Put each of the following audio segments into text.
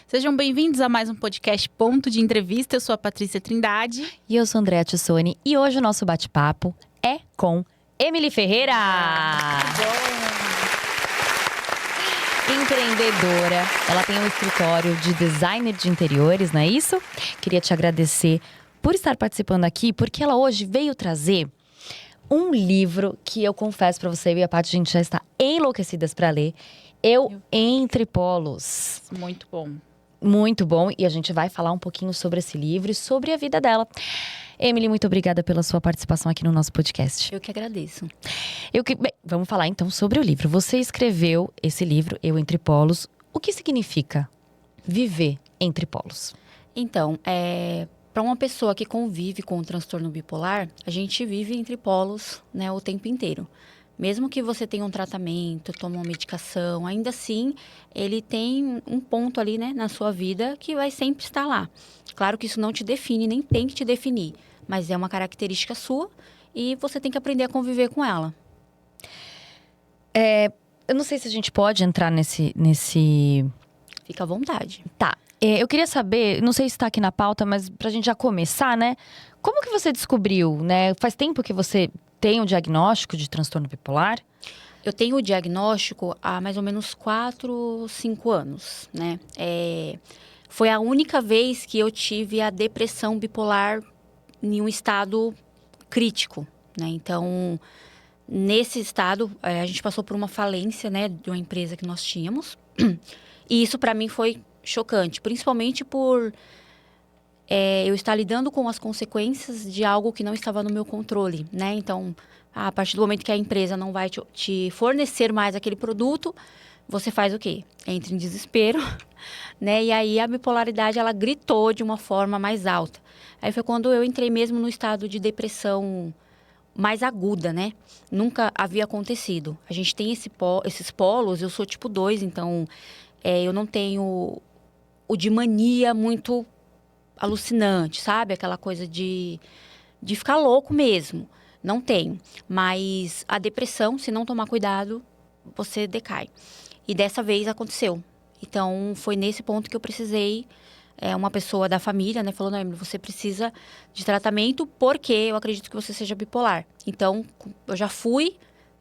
Sejam bem-vindos a mais um podcast Ponto de Entrevista. Eu sou a Patrícia Trindade. E eu sou a Andréa Tissoni. E hoje o nosso bate-papo é com Emily Ferreira. Empreendedora. Ela tem um escritório de designer de interiores, não é isso? Queria te agradecer por estar participando aqui, porque ela hoje veio trazer um livro que eu confesso pra você, eu e a Paty, a gente já está enlouquecidas pra ler. Eu Entre Polos. Muito bom. Muito bom, e a gente vai falar um pouquinho sobre esse livro e sobre a vida dela. Emily, muito obrigada pela sua participação aqui no nosso podcast. Eu que agradeço. Bem, vamos falar então sobre o livro. Você escreveu esse livro, Eu Entre Polos. O que significa viver entre polos? Então, para uma pessoa que convive com o transtorno bipolar, a gente vive entre polos, né, o tempo inteiro. Mesmo que você tenha um tratamento, tome uma medicação, ainda assim, ele tem um ponto ali, né, na sua vida que vai sempre estar lá. Claro que isso não te define, nem tem que te definir, mas é uma característica sua e você tem que aprender a conviver com ela. Eu não sei se a gente pode entrar nesse... Fica à vontade. Tá. Eu queria saber, não sei se está aqui na pauta, mas pra gente já começar, né? Como que você descobriu, né? Faz tempo que você tem o diagnóstico de transtorno bipolar? Eu tenho o diagnóstico há mais ou menos 4, 5 anos, né? Foi a única vez que eu tive a depressão bipolar em um estado crítico, né? Então, nesse estado, a gente passou por uma falência, né, de uma empresa que nós tínhamos. E isso para mim foi chocante, principalmente por eu estar lidando com as consequências de algo que não estava no meu controle, né? Então, a partir do momento que a empresa não vai te fornecer mais aquele produto, você faz o quê? Entra em desespero, né? E aí a bipolaridade, ela gritou de uma forma mais alta. Aí foi quando eu entrei mesmo no estado de depressão mais aguda, né? Nunca havia acontecido. A gente tem esses polos, eu sou tipo 2, então eu não tenho o de mania muito alucinante, sabe? Aquela coisa de ficar louco mesmo. Não tenho. Mas a depressão, se não tomar cuidado, você decai. E dessa vez aconteceu. Então, foi nesse ponto que eu precisei. Uma pessoa da família, né, falou: não, Emily, você precisa de tratamento porque eu acredito que você seja bipolar. Então, eu já fui,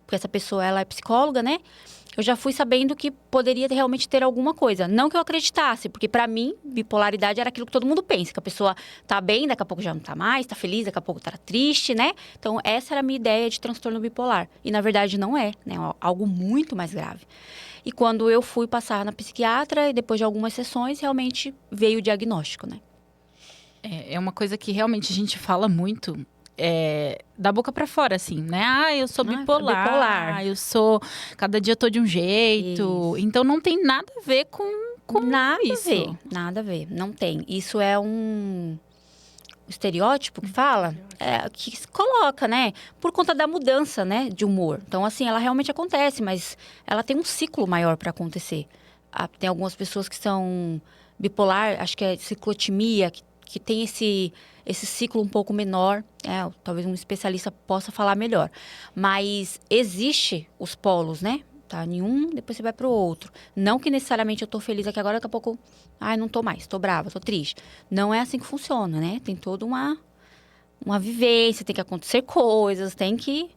porque essa pessoa, ela é psicóloga, né? Eu já fui sabendo que poderia realmente ter alguma coisa. Não que eu acreditasse, porque pra mim, bipolaridade era aquilo que todo mundo pensa. Que a pessoa tá bem, daqui a pouco já não tá mais, tá feliz, daqui a pouco tá triste, né? Então, essa era a minha ideia de transtorno bipolar. E, na verdade, não é, né? Algo muito mais grave. E quando eu fui passar na psiquiatra, e depois de algumas sessões, realmente veio o diagnóstico, né? É uma coisa que realmente a gente fala muito, da boca pra fora, assim, né? Eu sou bipolar. Eu sou... Cada dia eu tô de um jeito. Isso. Então, não tem nada a ver com nada isso. Nada a ver. Não tem. Isso é um estereótipo que fala, que se coloca, né? Por conta da mudança, né? De humor. Então, assim, ela realmente acontece, mas ela tem um ciclo maior para acontecer. Tem algumas pessoas que são bipolar, acho que é ciclotimia, que tem esse ciclo um pouco menor. Talvez um especialista possa falar melhor. Mas existe os polos, né? Tá em um, depois você vai pro outro. Não que necessariamente eu tô feliz aqui agora, daqui a pouco... não tô mais, tô brava, tô triste. Não é assim que funciona, né? Tem toda uma vivência, tem que acontecer coisas, tem que...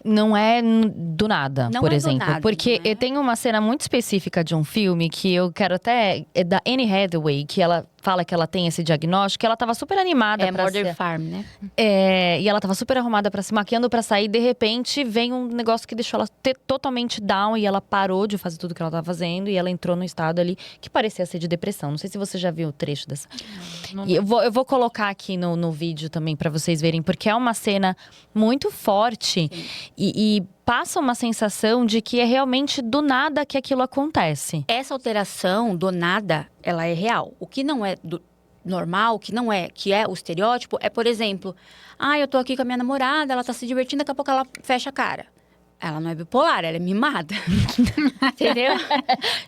Não é do nada, Não por é do exemplo. nada, Porque não é? eu tenho uma cena muito específica de um filme que eu quero até... É da Anne Hathaway, que ela fala que ela tem esse diagnóstico. Que ela tava super animada pra Murder ser... Farm, né? E ela tava super arrumada pra se maquiando pra sair. De repente, vem um negócio que deixou ela totalmente down. E ela parou de fazer tudo que ela tava fazendo. E ela entrou num estado ali que parecia ser de depressão. Não sei se você já viu o trecho dessa. E eu vou colocar aqui no vídeo também pra vocês verem. Porque é uma cena muito forte. E passa uma sensação de que é realmente do nada que aquilo acontece. Essa alteração do nada, ela é real. O que não é normal, que é o estereótipo, por exemplo, eu tô aqui com a minha namorada, ela tá se divertindo, daqui a pouco ela fecha a cara. Ela não é bipolar, ela é mimada. Entendeu?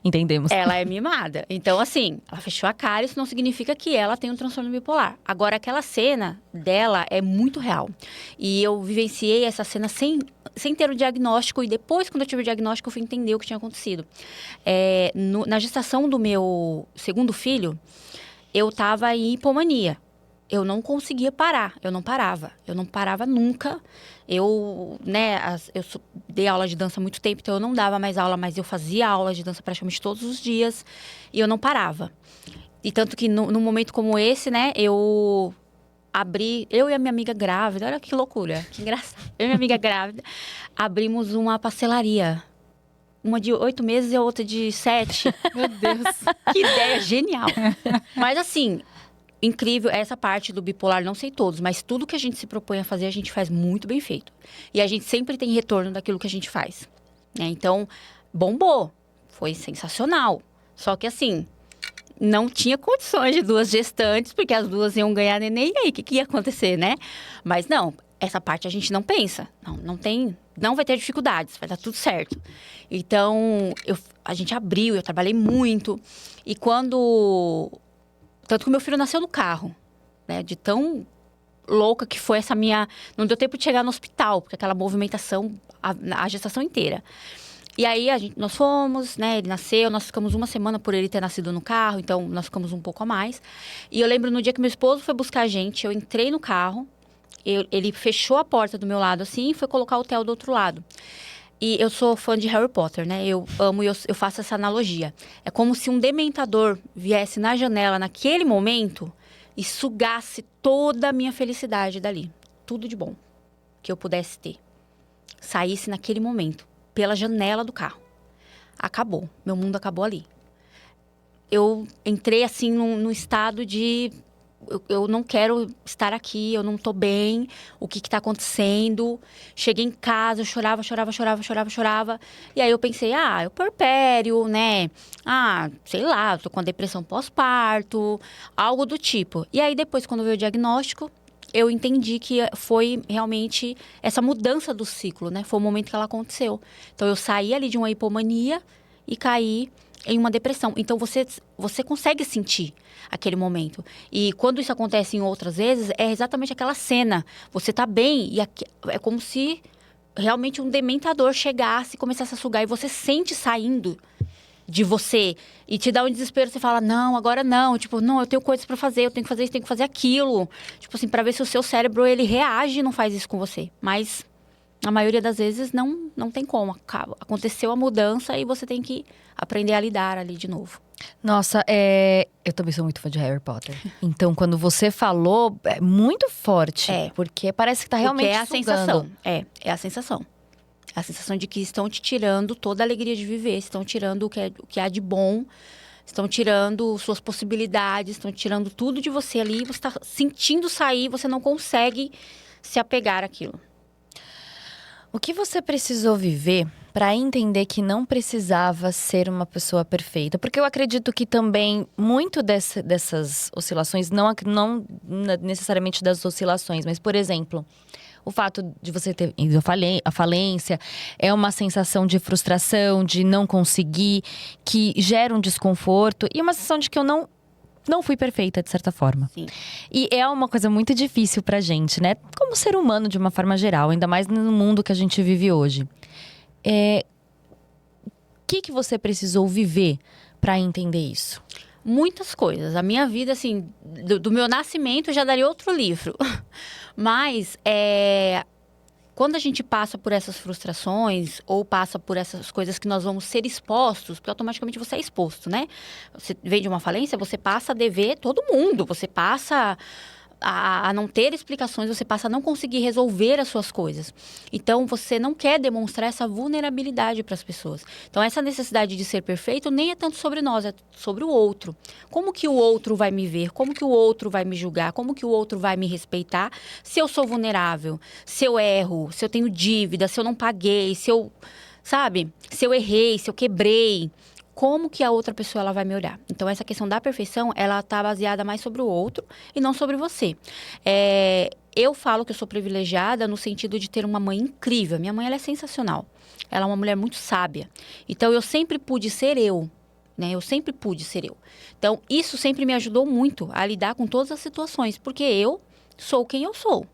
Entendemos. Ela é mimada. Então, assim, ela fechou a cara, isso não significa que ela tem um transtorno bipolar. Agora, aquela cena dela é muito real. E eu vivenciei essa cena sem sem ter o diagnóstico. E depois, quando eu tive o diagnóstico, eu fui entender o que tinha acontecido. Na gestação do meu segundo filho, eu estava em hipomania. Eu não conseguia parar, eu não parava nunca. Eu dei aula de dança há muito tempo, então eu não dava mais aula, mas eu fazia aula de dança praticamente todos os dias e eu não parava. E tanto que num momento como esse, né, eu e a minha amiga grávida, olha que loucura, que engraçado. Eu e minha amiga grávida abrimos uma pastelaria. Uma de 8 meses e a outra de 7. Meu Deus. Que ideia genial. Mas assim, incrível, essa parte do bipolar, não sei todos, mas tudo que a gente se propõe a fazer, a gente faz muito bem feito. E a gente sempre tem retorno daquilo que a gente faz. Né? Então, bombou. Foi sensacional. Só que assim, não tinha condições de 2 gestantes, porque as 2 iam ganhar neném, e aí, o que ia acontecer, né? Mas não, essa parte a gente não pensa. Não vai ter dificuldades, vai dar tudo certo. Então, a gente abriu, eu trabalhei muito. E tanto que o meu filho nasceu no carro, né? De tão louca que foi essa minha... Não deu tempo de chegar no hospital, porque aquela movimentação, a gestação inteira. E aí, nós fomos, né? Ele nasceu, nós ficamos 1 semana por ele ter nascido no carro, então nós ficamos um pouco a mais. E eu lembro no dia que meu esposo foi buscar a gente, eu entrei no carro, ele fechou a porta do meu lado assim e foi colocar o Theo do outro lado. E eu sou fã de Harry Potter, né? Eu amo e eu faço essa analogia. É como se um dementador viesse na janela naquele momento e sugasse toda a minha felicidade dali. Tudo de bom que eu pudesse ter. Saísse naquele momento, pela janela do carro. Acabou. Meu mundo acabou ali. Eu entrei assim num estado de... Eu não quero estar aqui, eu não tô bem, o que tá acontecendo? Cheguei em casa, eu chorava. E aí eu pensei, eu puerpério, né? Sei lá, eu tô com a depressão pós-parto, algo do tipo. E aí depois, quando veio o diagnóstico, eu entendi que foi realmente essa mudança do ciclo, né? Foi o momento que ela aconteceu. Então eu saí ali de uma hipomania e caí em uma depressão. Então, você consegue sentir aquele momento. E quando isso acontece em outras vezes, é exatamente aquela cena. Você tá bem e é como se realmente um dementador chegasse e começasse a sugar. E você sente saindo de você e te dá um desespero. Você fala, não, agora não. Tipo, não, eu tenho coisas pra fazer, eu tenho que fazer isso, tenho que fazer aquilo. Tipo assim, pra ver se o seu cérebro, ele reage e não faz isso com você. Mas... a maioria das vezes não tem como. Aconteceu a mudança e você tem que aprender a lidar ali de novo. Nossa, eu também sou muito fã de Harry Potter. Então, quando você falou, é muito forte. Porque parece que tá realmente porque sugando. A sensação. É a sensação. É a sensação de que estão te tirando toda a alegria de viver. Estão tirando o que há de bom. Estão tirando suas possibilidades. Estão tirando tudo de você ali. Você tá sentindo sair, você não consegue se apegar àquilo. O que você precisou viver para entender que não precisava ser uma pessoa perfeita? Porque eu acredito que também muito dessas oscilações, não necessariamente das oscilações, mas, por exemplo, o fato de você ter ido à falência é uma sensação de frustração, de não conseguir, que gera um desconforto e uma sensação de que eu não fui perfeita, de certa forma. Sim. E é uma coisa muito difícil pra gente, né? Como ser humano, de uma forma geral. Ainda mais no mundo que a gente vive hoje. O que você precisou viver pra entender isso? Muitas coisas. A minha vida, assim, do meu nascimento, já daria outro livro. Mas, quando a gente passa por essas frustrações ou passa por essas coisas que nós vamos ser expostos, porque automaticamente você é exposto, né? Você vem de uma falência, você passa a dever todo mundo, você passa a não ter explicações, você passa a não conseguir resolver as suas coisas. Então, você não quer demonstrar essa vulnerabilidade para as pessoas. Então, essa necessidade de ser perfeito nem é tanto sobre nós, é sobre o outro. Como que o outro vai me ver? Como que o outro vai me julgar? Como que o outro vai me respeitar? Se eu sou vulnerável, se eu erro, se eu tenho dívida, se eu não paguei, se eu errei, se eu quebrei... como que a outra pessoa ela vai me olhar. Então, essa questão da perfeição, ela está baseada mais sobre o outro e não sobre você. Eu falo que eu sou privilegiada no sentido de ter uma mãe incrível. Minha mãe, ela é sensacional. Ela é uma mulher muito sábia. Então, eu sempre pude ser eu, né? Eu sempre pude ser eu. Então, isso sempre me ajudou muito a lidar com todas as situações, porque eu sou quem eu sou.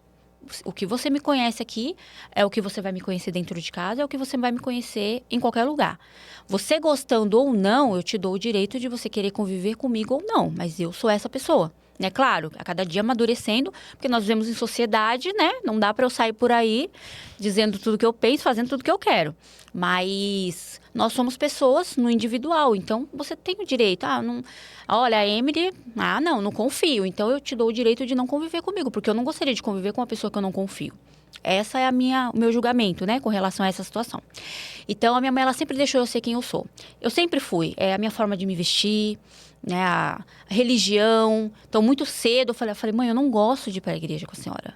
o que você me conhece aqui é o que você vai me conhecer dentro de casa, é o que você vai me conhecer em qualquer lugar. Você gostando ou não, eu te dou o direito de você querer conviver comigo ou não, mas eu sou essa pessoa. Né? Claro, a cada dia amadurecendo, porque nós vivemos em sociedade, né? Não dá para eu sair por aí dizendo tudo que eu penso, fazendo tudo que eu quero. Mas nós somos pessoas no individual, então você tem o direito. Olha, a Emily, não confio. Então eu te dou o direito de não conviver comigo, porque eu não gostaria de conviver com uma pessoa que eu não confio. Essa é o meu julgamento, né, com relação a essa situação. Então, a minha mãe, ela sempre deixou eu ser quem eu sou. Eu sempre fui. É a minha forma de me vestir, né, a religião. Então, muito cedo, eu falei, mãe, eu não gosto de ir para a igreja com a senhora.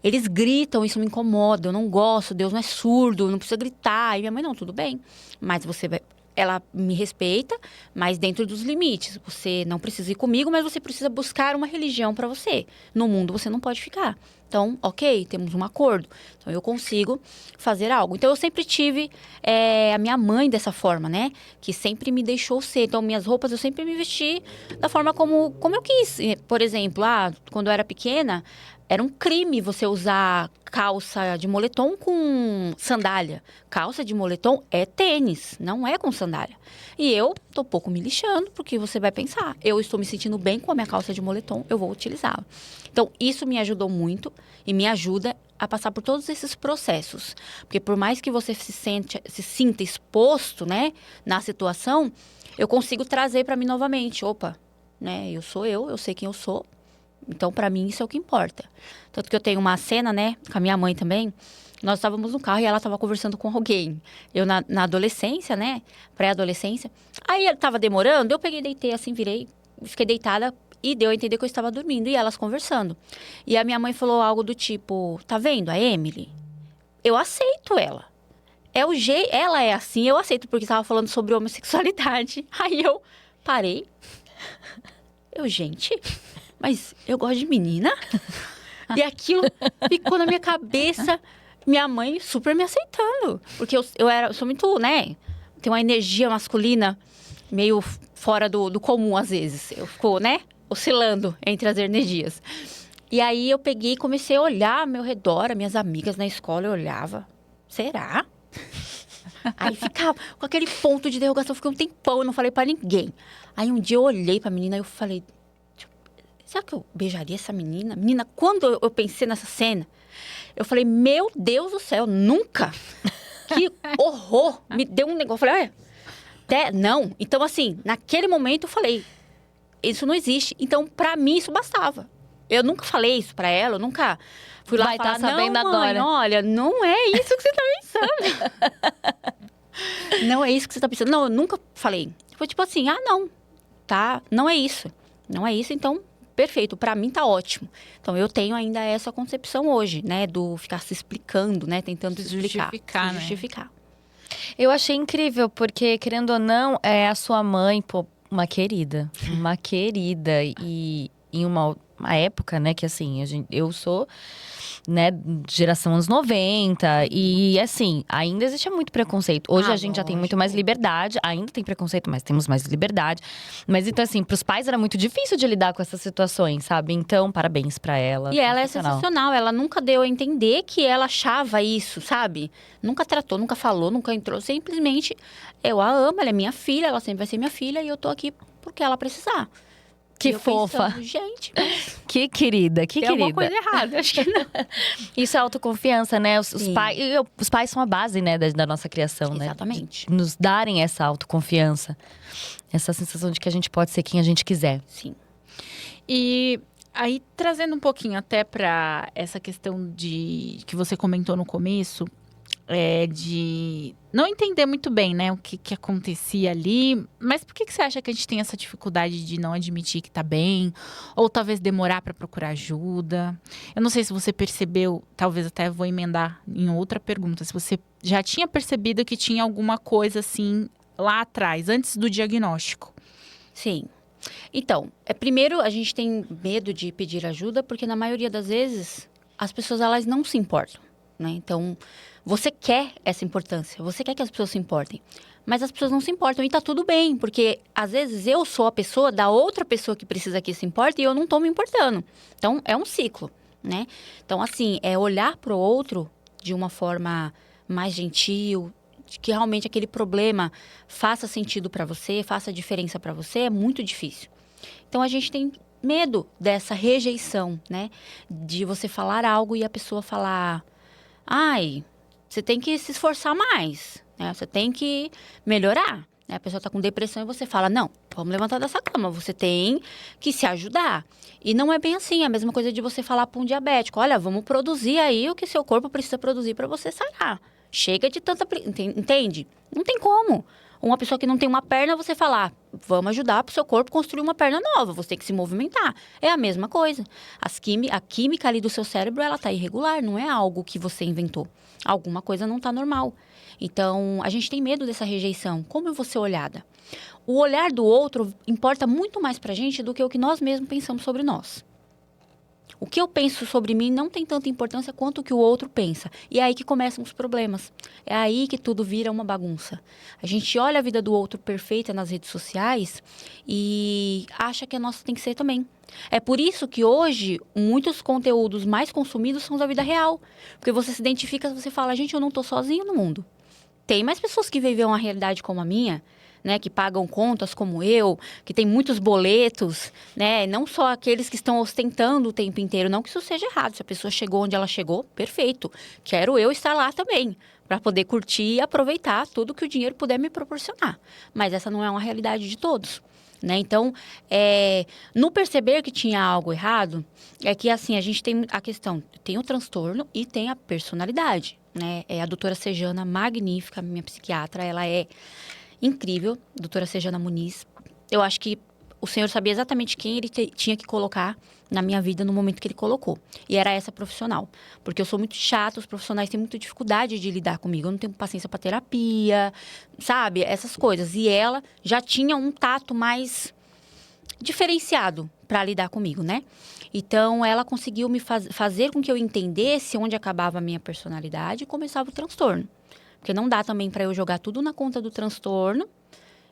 Eles gritam, isso me incomoda, eu não gosto, Deus não é surdo, não precisa gritar. E minha mãe, não, tudo bem, mas você vai... Ela me respeita, mas dentro dos limites. Você não precisa ir comigo, mas você precisa buscar uma religião para você. No mundo você não pode ficar. Então, ok, temos um acordo. Então, eu consigo fazer algo. Então, eu sempre tive a minha mãe dessa forma, né? Que sempre me deixou ser. Então, minhas roupas eu sempre me vesti da forma como eu quis. Por exemplo, quando eu era pequena, era um crime você usar calça de moletom com sandália. Calça de moletom é tênis, não é com sandália. E eu tô pouco me lixando, porque você vai pensar, eu estou me sentindo bem com a minha calça de moletom, eu vou utilizá-la. Então, isso me ajudou muito e me ajuda a passar por todos esses processos. Porque por mais que você se sinta exposto, né, na situação, eu consigo trazer para mim novamente. Opa, né, eu sei quem eu sou. Então, para mim, isso é o que importa. Tanto que eu tenho uma cena, né, com a minha mãe também. Nós estávamos no carro e ela estava conversando com alguém. Eu, na adolescência, né, pré-adolescência. Aí, ele estava demorando, eu peguei, deitei assim, virei, fiquei deitada e deu a entender que eu estava dormindo. E elas conversando. E a minha mãe falou algo do tipo, tá vendo a Emily? Eu aceito ela. Ela é assim, eu aceito, porque estava falando sobre homossexualidade. Aí eu parei. Gente... Mas eu gosto de menina. E aquilo ficou na minha cabeça. Minha mãe super me aceitando. Porque eu sou muito, né? Tenho uma energia masculina meio fora do comum, às vezes. Eu fico, né? Oscilando entre as energias. E aí eu peguei e comecei a olhar ao meu redor. As minhas amigas na escola, eu olhava. Será? Aí ficava com aquele ponto de interrogação. Fiquei um tempão, eu não falei pra ninguém. Aí um dia eu olhei pra menina e eu falei... Será que eu beijaria essa menina? Menina, quando eu pensei nessa cena, eu falei, meu Deus do céu, nunca! Que horror! Me deu um negócio. Eu falei, não. Então, assim, naquele momento eu falei, isso não existe. Então, pra mim, isso bastava. Eu nunca falei isso pra ela, eu nunca fui lá falar, não, mãe, agora. Olha, não é isso que você tá pensando. Não é isso que você tá pensando. Não, eu nunca falei. Foi tipo assim, não, tá, não é isso. Não é isso, então... Perfeito, para mim tá ótimo. Então, eu tenho ainda essa concepção hoje, né? Do ficar se explicando, né? Tentando se justificar. Eu achei incrível, porque, querendo ou não, a sua mãe, pô, uma querida. Uma querida. E em uma época, né? Que assim, eu sou... né, geração anos 90, e assim, ainda existe muito preconceito. Hoje a gente já tem muito mais liberdade, ainda tem preconceito, mas temos mais liberdade. Mas então assim, pros pais era muito difícil de lidar com essas situações, sabe? Então, parabéns pra ela. E ela é sensacional, ela nunca deu a entender que ela achava isso, sabe? Nunca tratou, nunca falou, nunca entrou, simplesmente, eu a amo, ela é minha filha, ela sempre vai ser minha filha e eu tô aqui porque ela precisar. Que fofa. Pensando, gente, mas... Que querida, que tem querida. Tem alguma coisa errada, acho que não. Isso é autoconfiança, né? Os pais são a base, né, da nossa criação, né? Exatamente. Nos darem essa autoconfiança. Essa sensação de que a gente pode ser quem a gente quiser. Sim. E aí, trazendo um pouquinho até para essa questão que você comentou no começo, de não entender muito bem, né, o que acontecia ali. Mas por que você acha que a gente tem essa dificuldade de não admitir que tá bem? Ou talvez demorar para procurar ajuda? Eu não sei se você percebeu, talvez até vou emendar em outra pergunta, se você já tinha percebido que tinha alguma coisa assim lá atrás, antes do diagnóstico. Sim. Então, primeiro a gente tem medo de pedir ajuda, porque na maioria das vezes as pessoas elas não se importam, né? Então, você quer essa importância, você quer que as pessoas se importem, mas as pessoas não se importam e tá tudo bem, porque às vezes eu sou a pessoa da outra pessoa que precisa que se importe e eu não tô me importando. Então, é um ciclo, né? Então, assim, olhar para o outro de uma forma mais gentil, de que realmente aquele problema faça sentido para você, faça diferença para você, é muito difícil. Então, a gente tem medo dessa rejeição, né? De você falar algo e a pessoa falar, ai, você tem que se esforçar mais, né? Você tem que melhorar. Né? A pessoa está com depressão e você fala, não, vamos levantar dessa cama, você tem que se ajudar. E não é bem assim, é a mesma coisa de você falar para um diabético, olha, vamos produzir aí o que seu corpo precisa produzir para você sarar. Chega de tanta... Entende? Não tem como. Uma pessoa que não tem uma perna, você falar, vamos ajudar para o seu corpo construir uma perna nova, você tem que se movimentar. É a mesma coisa. A química ali do seu cérebro, ela está irregular, não é algo que você inventou. Alguma coisa não está normal. Então, a gente tem medo dessa rejeição. Como eu vou ser olhada? O olhar do outro importa muito mais pra gente do que o que nós mesmos pensamos sobre nós. O que eu penso sobre mim não tem tanta importância quanto o que o outro pensa. E é aí que começam os problemas. É aí que tudo vira uma bagunça. A gente olha a vida do outro perfeita nas redes sociais e acha que a nossa tem que ser também. É por isso que hoje muitos conteúdos mais consumidos são da vida real. Porque você se identifica, você fala, gente, eu não tô sozinho no mundo. Tem mais pessoas que vivem uma realidade como a minha, né, que pagam contas como eu, que tem muitos boletos, né, não só aqueles que estão ostentando o tempo inteiro, não que isso seja errado. Se a pessoa chegou onde ela chegou, perfeito. Quero eu estar lá também, para poder curtir e aproveitar tudo que o dinheiro puder me proporcionar. Mas essa não é uma realidade de todos. Né? Então, no perceber que tinha algo errado, é que assim, a gente tem a questão, tem o transtorno e tem a personalidade. Né? A doutora Sejana, magnífica, minha psiquiatra, ela é incrível, doutora Sejana Muniz. Eu acho que o senhor sabia exatamente quem ele tinha que colocar na minha vida no momento que ele colocou. E era essa profissional. Porque eu sou muito chata, os profissionais têm muita dificuldade de lidar comigo. Eu não tenho paciência para terapia, sabe? Essas coisas. E ela já tinha um tato mais diferenciado para lidar comigo, né? Então, ela conseguiu me fazer com que eu entendesse onde acabava a minha personalidade e começava o transtorno. Porque não dá também para eu jogar tudo na conta do transtorno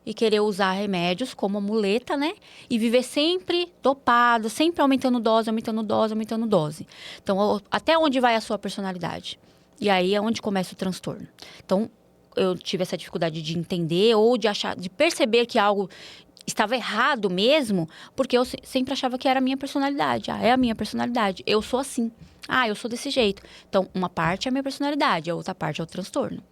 e querer usar remédios como muleta, né? E viver sempre dopado, sempre aumentando dose, aumentando dose, aumentando dose. Então, até onde vai a sua personalidade? E aí é onde começa o transtorno. Então, eu tive essa dificuldade de entender ou de achar, de perceber que algo estava errado mesmo, porque eu sempre achava que era a minha personalidade. Ah, é a minha personalidade. Eu sou assim. Ah, eu sou desse jeito. Então, uma parte é a minha personalidade, a outra parte é o transtorno.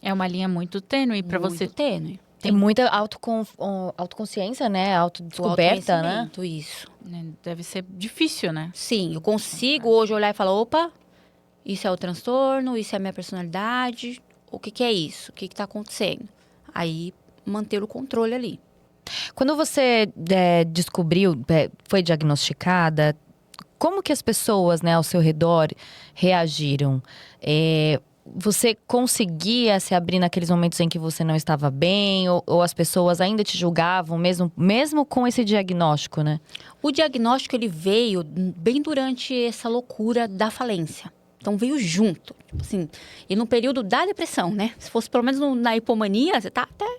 É uma linha muito tênue para você. Muito tênue. Tem muita autoconsciência, né? Autodescoberta, né? Isso. Deve ser difícil, né? Sim, eu consigo hoje olhar e falar, opa, isso é o transtorno, isso é a minha personalidade, o que é isso? O que está acontecendo? Aí, manter o controle ali. Quando você descobriu, foi diagnosticada, como que as pessoas, né, ao seu redor reagiram? Você conseguia se abrir naqueles momentos em que você não estava bem? Ou as pessoas ainda te julgavam, mesmo com esse diagnóstico, né? O diagnóstico, ele veio bem durante essa loucura da falência. Então, veio junto, tipo assim, e no período da depressão, né? Se fosse pelo menos na hipomania, você tá até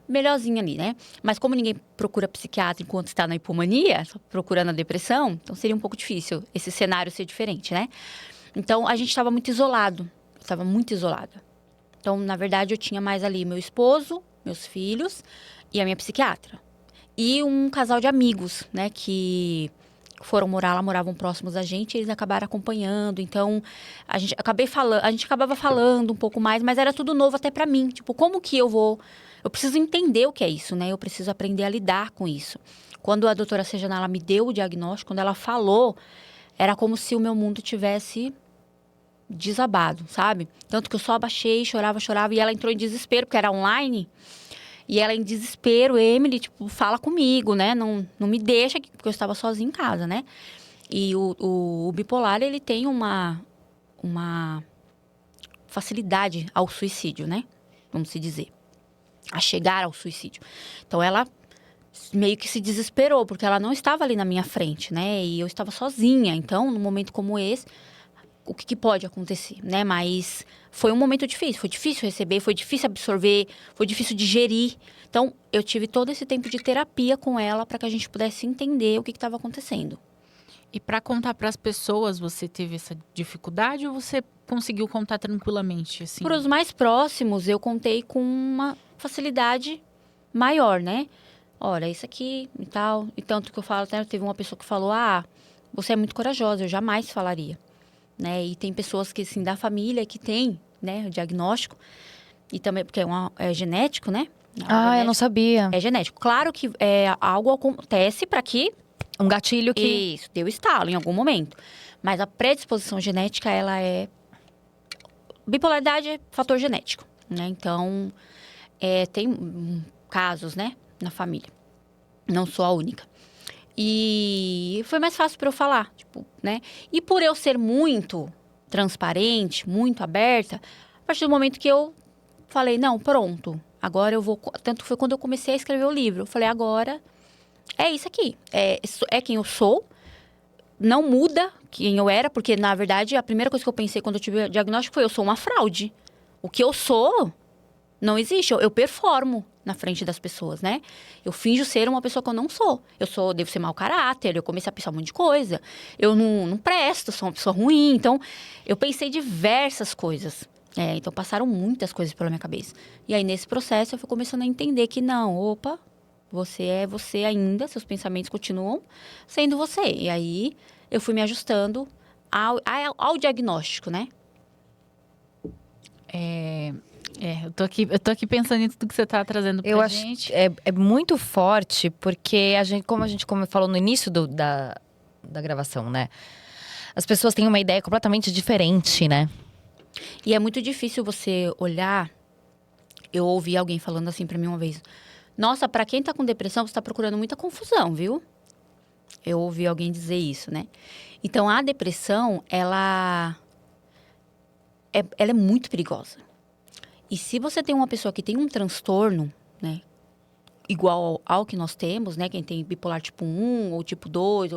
melhorzinho ali, né? Mas como ninguém procura psiquiatra enquanto está na hipomania, só procura na depressão, então seria um pouco difícil esse cenário ser diferente, né? Então, a gente estava muito isolado. Eu estava muito isolada. Então, na verdade, eu tinha mais ali meu esposo, meus filhos e a minha psiquiatra. E um casal de amigos, né, que foram morar lá, moravam próximos a gente, e eles acabaram acompanhando. Então, a gente acabava falando um pouco mais, mas era tudo novo até pra mim. Tipo, como que eu preciso entender o que é isso, né? Eu preciso aprender a lidar com isso. Quando a doutora Sejana, ela me deu o diagnóstico, quando ela falou, era como se o meu mundo tivesse desabado, sabe? Tanto que eu só abaixei, chorava, e ela entrou em desespero, porque era online. E ela em desespero, Emily, tipo, fala comigo, né? Não me deixa, porque eu estava sozinha em casa, né? E o bipolar, ele tem uma facilidade ao suicídio, né? Vamos se dizer. A chegar ao suicídio. Então, ela meio que se desesperou, porque ela não estava ali na minha frente, né? E eu estava sozinha. Então, num momento como esse, o que pode acontecer, né? Mas foi um momento difícil. Foi difícil receber, foi difícil absorver, foi difícil digerir. Então, eu tive todo esse tempo de terapia com ela para que a gente pudesse entender o que estava acontecendo. E para contar para as pessoas, você teve essa dificuldade ou você conseguiu contar tranquilamente, assim? Para os mais próximos, eu contei com uma facilidade maior, né? Olha, isso aqui e tal. E tanto que eu falo, até teve uma pessoa que falou, você é muito corajosa, eu jamais falaria. Né? E tem pessoas que, assim, da família que tem, né, o diagnóstico. E também, porque é genético, né? Eu não sabia. É genético. Claro que algo acontece para que... Um gatilho que... Isso, deu estalo em algum momento. Mas a predisposição genética, ela é... Bipolaridade é fator genético, né? Então, tem casos, né, na família. Não sou a única. E foi mais fácil para eu falar, tipo, né? E por eu ser muito transparente, muito aberta, a partir do momento que eu falei, não, pronto, agora eu vou... Tanto foi quando eu comecei a escrever o livro. Eu falei, agora é isso aqui. É quem eu sou. Não muda quem eu era, porque, na verdade, a primeira coisa que eu pensei quando eu tive o diagnóstico foi, eu sou uma fraude. O que eu sou não existe. Eu performo na frente das pessoas, né? Eu finjo ser uma pessoa que eu não sou. Devo ser mau caráter, eu comecei a pensar um monte de coisa. Eu não presto, sou uma pessoa ruim. Então, eu pensei diversas coisas. Então, passaram muitas coisas pela minha cabeça. E aí, nesse processo, eu fui começando a entender que não, opa, você é você ainda, seus pensamentos continuam sendo você. E aí, eu fui me ajustando ao diagnóstico, né? Eu tô aqui pensando em tudo que você tá trazendo pra gente. É muito forte, porque como a gente falou no início da gravação, né? As pessoas têm uma ideia completamente diferente, né? E é muito difícil você olhar... Eu ouvi alguém falando assim pra mim uma vez. Nossa, pra quem tá com depressão, você tá procurando muita confusão, viu? Eu ouvi alguém dizer isso, né? Então, a depressão, ela é muito perigosa. E se você tem uma pessoa que tem um transtorno, né? Igual ao que nós temos, né? Quem tem bipolar tipo 1 ou tipo 2,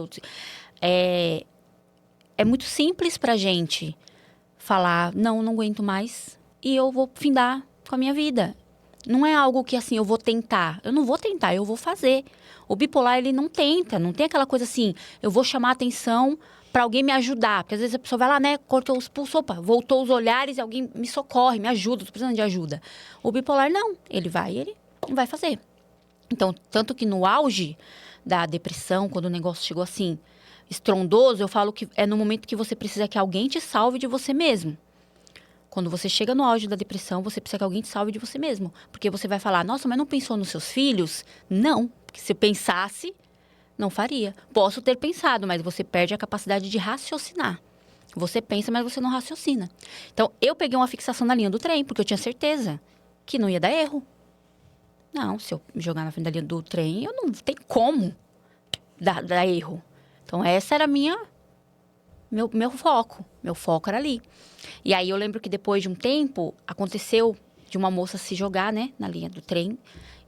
é muito simples pra gente falar, não aguento mais e eu vou findar com a minha vida. Não é algo que, assim, eu vou tentar. Eu não vou tentar, eu vou fazer. O bipolar, ele não tenta. Não tem aquela coisa assim, eu vou chamar atenção para alguém me ajudar. Porque às vezes a pessoa vai lá, né, cortou os pulsos, opa, voltou os olhares e alguém me socorre, me ajuda, tô precisando de ajuda. O bipolar, não. Ele vai fazer. Então, tanto que no auge da depressão, quando o negócio chegou assim, estrondoso, eu falo que é no momento que você precisa que alguém te salve de você mesmo. Quando você chega no auge da depressão, você precisa que alguém te salve de você mesmo. Porque você vai falar, nossa, mas não pensou nos seus filhos? Não, porque se eu pensasse, não faria. Posso ter pensado, mas você perde a capacidade de raciocinar. Você pensa, mas você não raciocina. Então, eu peguei uma fixação na linha do trem, porque eu tinha certeza que não ia dar erro. Não, se eu me jogar na frente da linha do trem, eu não tem como dar erro. Então, essa era meu foco. Meu foco era ali. E aí, eu lembro que depois de um tempo, aconteceu de uma moça se jogar, né, na linha do trem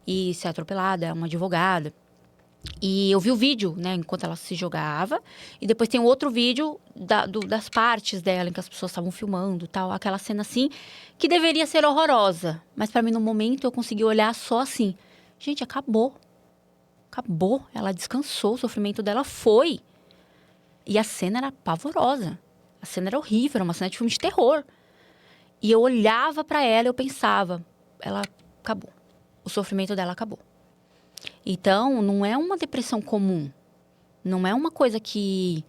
e ser atropelada, uma advogada. E eu vi o vídeo, né, enquanto ela se jogava. E depois tem um outro vídeo das partes dela, em que as pessoas estavam filmando, tal. Aquela cena, assim, que deveria ser horrorosa. Mas pra mim, no momento, eu consegui olhar só assim. Gente, acabou. Acabou. Ela descansou, o sofrimento dela foi. E a cena era pavorosa. A cena era horrível, era uma cena de filme de terror. E eu olhava pra ela e eu pensava, ela acabou. O sofrimento dela acabou. Então, não é uma depressão comum. Não é uma coisa que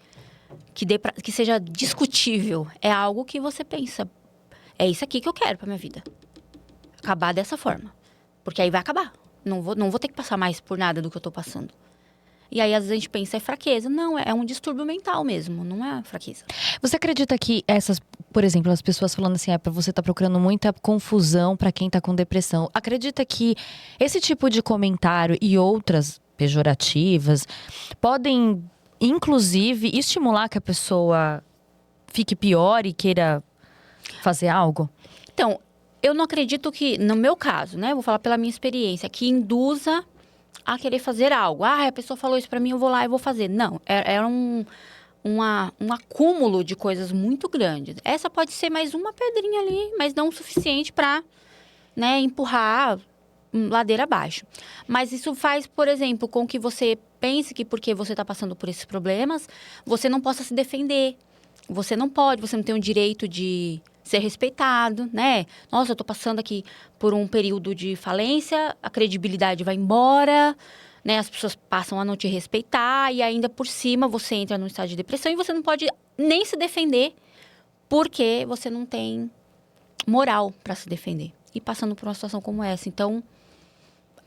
seja discutível. É algo que você pensa, é isso aqui que eu quero pra minha vida. Acabar dessa forma. Porque aí vai acabar. Não vou ter que passar mais por nada do que eu tô passando. E aí, às vezes, a gente pensa, é fraqueza. Não, é um distúrbio mental mesmo, não é fraqueza. Você acredita que por exemplo, as pessoas falando assim, você tá procurando muita confusão pra quem tá com depressão. Acredita que esse tipo de comentário e outras pejorativas podem, inclusive, estimular que a pessoa fique pior e queira fazer algo? Então, eu não acredito que, no meu caso, né? Vou falar pela minha experiência, que induza a querer fazer algo. A pessoa falou isso pra mim, eu vou lá e vou fazer. Não, era um acúmulo de coisas muito grandes. Essa pode ser mais uma pedrinha ali, mas não o suficiente pra, né, empurrar ladeira abaixo. Mas isso faz, por exemplo, com que você pense que porque você está passando por esses problemas, você não possa se defender. Você não tem o direito de ser respeitado, né? Nossa, eu estou passando aqui por um período de falência, a credibilidade vai embora, né? As pessoas passam a não te respeitar e ainda por cima você entra num estado de depressão e você não pode nem se defender porque você não tem moral para se defender. E passando por uma situação como essa. Então,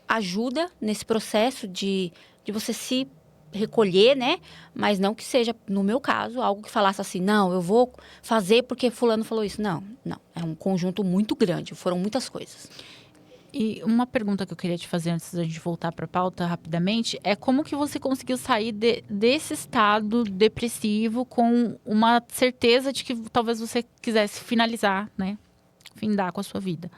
ajuda nesse processo de você se recolher, né? Mas não que seja, no meu caso, algo que falasse assim, não, eu vou fazer porque fulano falou isso. Não. É um conjunto muito grande, foram muitas coisas. E uma pergunta que eu queria te fazer antes da gente voltar para a pauta rapidamente é como que você conseguiu sair desse estado depressivo com uma certeza de que talvez você quisesse finalizar, né? Findar com a sua vida.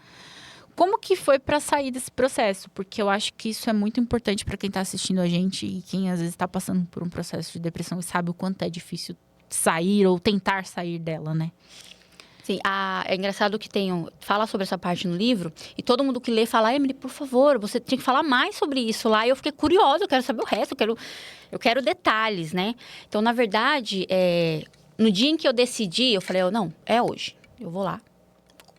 Como que foi para sair desse processo? Porque eu acho que isso é muito importante para quem está assistindo a gente e quem às vezes está passando por um processo de depressão e sabe o quanto é difícil sair ou tentar sair dela, né? Sim, é engraçado que fala sobre essa parte no livro e todo mundo que lê fala, Emily, por favor, você tinha que falar mais sobre isso lá. E eu fiquei curiosa, eu quero saber o resto, eu quero detalhes, né? Então, na verdade, no dia em que eu decidi, eu falei, não, é hoje, eu vou lá.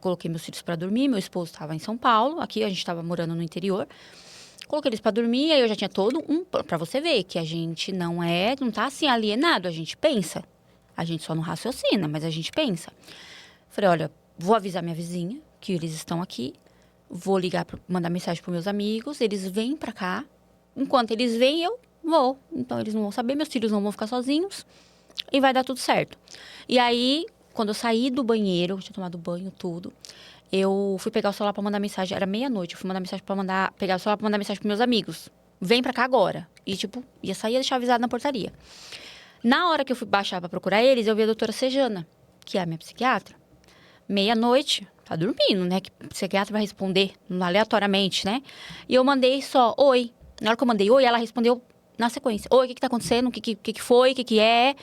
Coloquei meus filhos para dormir, meu esposo estava em São Paulo, aqui a gente estava morando no interior. Coloquei eles para dormir, aí eu já tinha todo para você ver que a gente não tá assim alienado, a gente pensa. A gente só não raciocina, mas a gente pensa. Falei, olha, vou avisar minha vizinha que eles estão aqui, vou ligar, mandar mensagem para meus amigos, eles vêm para cá. Enquanto eles vêm, eu vou. Então eles não vão saber, meus filhos não vão ficar sozinhos e vai dar tudo certo. E aí, quando eu saí do banheiro, tinha tomado banho, tudo, eu fui pegar o celular para mandar mensagem, era meia-noite, eu fui pegar o celular para mandar mensagem para meus amigos. Vem para cá agora. E, ia sair e deixar avisado na portaria. Na hora que eu fui baixar para procurar eles, eu vi a doutora Sejana, que é a minha psiquiatra. Meia-noite, tá dormindo, né? Que o psiquiatra vai responder aleatoriamente, né? E eu mandei só, oi. Na hora que eu mandei oi, ela respondeu na sequência. Oi, o que tá acontecendo? O que foi? O que é?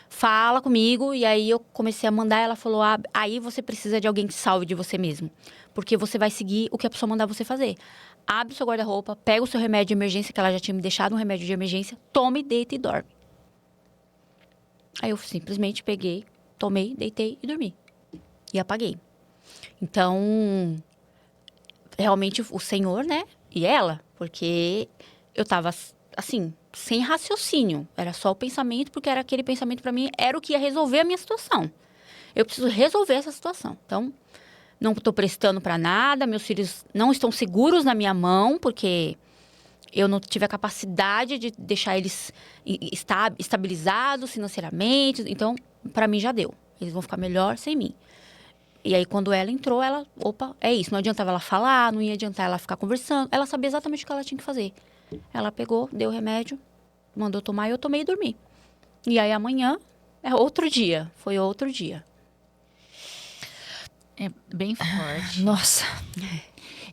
Fala comigo. E aí eu comecei a mandar, ela falou, aí você precisa de alguém que salve de você mesmo. Porque você vai seguir o que a pessoa mandar você fazer. Abre o seu guarda-roupa, pega o seu remédio de emergência, que ela já tinha me deixado um remédio de emergência, tome, deita e dorme. Aí eu simplesmente peguei, tomei, deitei e dormi. E apaguei. Então, realmente o Senhor, né? E ela, porque eu tava, assim, sem raciocínio. Era só o pensamento, porque era aquele pensamento pra mim, era o que ia resolver a minha situação. Eu preciso resolver essa situação. Então, não estou prestando pra nada, meus filhos não estão seguros na minha mão, porque eu não tive a capacidade de deixar eles estabilizados financeiramente. Então, pra mim já deu. Eles vão ficar melhor sem mim. E aí, quando ela entrou, opa, é isso. Não adiantava ela falar, não ia adiantar ela ficar conversando. Ela sabia exatamente o que ela tinha que fazer. Ela pegou, deu o remédio, mandou tomar e eu tomei e dormi. E aí, amanhã é outro dia. Foi outro dia. É bem forte. Nossa.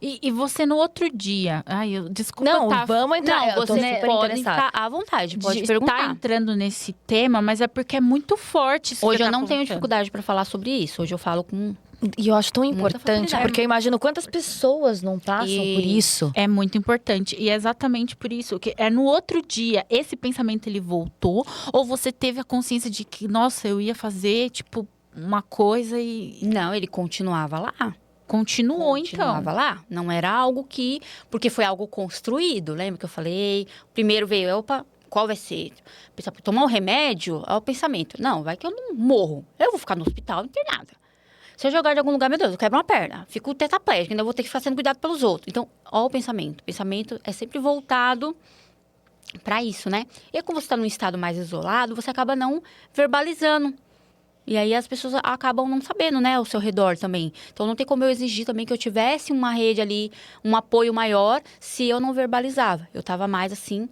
E você no outro dia... Ai, desculpa. Não, vamos entrar. Não, eu tô vocês super podem interessada. ficar à vontade, pode de perguntar. estar entrando nesse tema, mas é porque é muito forte isso Hoje que eu tá não tenho contando. dificuldade para falar sobre isso. Hoje eu falo com... E eu acho tão Muita importante, facilidade. porque eu imagino quantas pessoas não passam por isso. É muito importante. E é exatamente por isso que é no outro dia, esse pensamento ele voltou, ou você teve a consciência de que, nossa, eu ia fazer, tipo, uma coisa e Não, ele continuava lá. continuava Continuava lá. Não era algo que... Porque foi algo construído. Lembra que eu falei? Primeiro veio, opa, qual vai ser? Pensar, tomar um remédio, é o pensamento. Não, vai que eu não morro. Eu vou ficar no hospital internada. Se eu jogar de algum lugar, meu Deus, eu quebro uma perna. Fico tetraplégica, ainda vou ter que ficar sendo cuidado pelos outros. Então, ó o pensamento. O pensamento é sempre voltado para isso, né? E aí, como você está num estado mais isolado, você acaba não verbalizando. E aí, as pessoas acabam não sabendo, né? Ao seu redor também. Então, não tem como eu exigir também que eu tivesse uma rede ali, um apoio maior, se eu não verbalizava. Eu tava mais assim.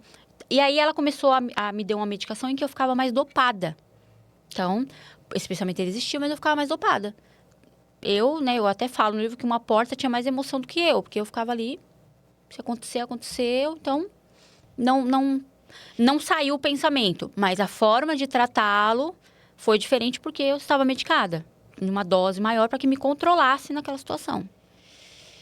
E aí, ela começou a me dar uma medicação em que eu ficava mais dopada. Então, esse pensamento ele existia, mas eu ficava mais dopada. Eu até falo no livro que uma porta tinha mais emoção do que eu, porque eu ficava ali, se acontecer, aconteceu, então não saiu o pensamento, mas a forma de tratá-lo foi diferente porque eu estava medicada, em uma dose maior para que me controlasse naquela situação.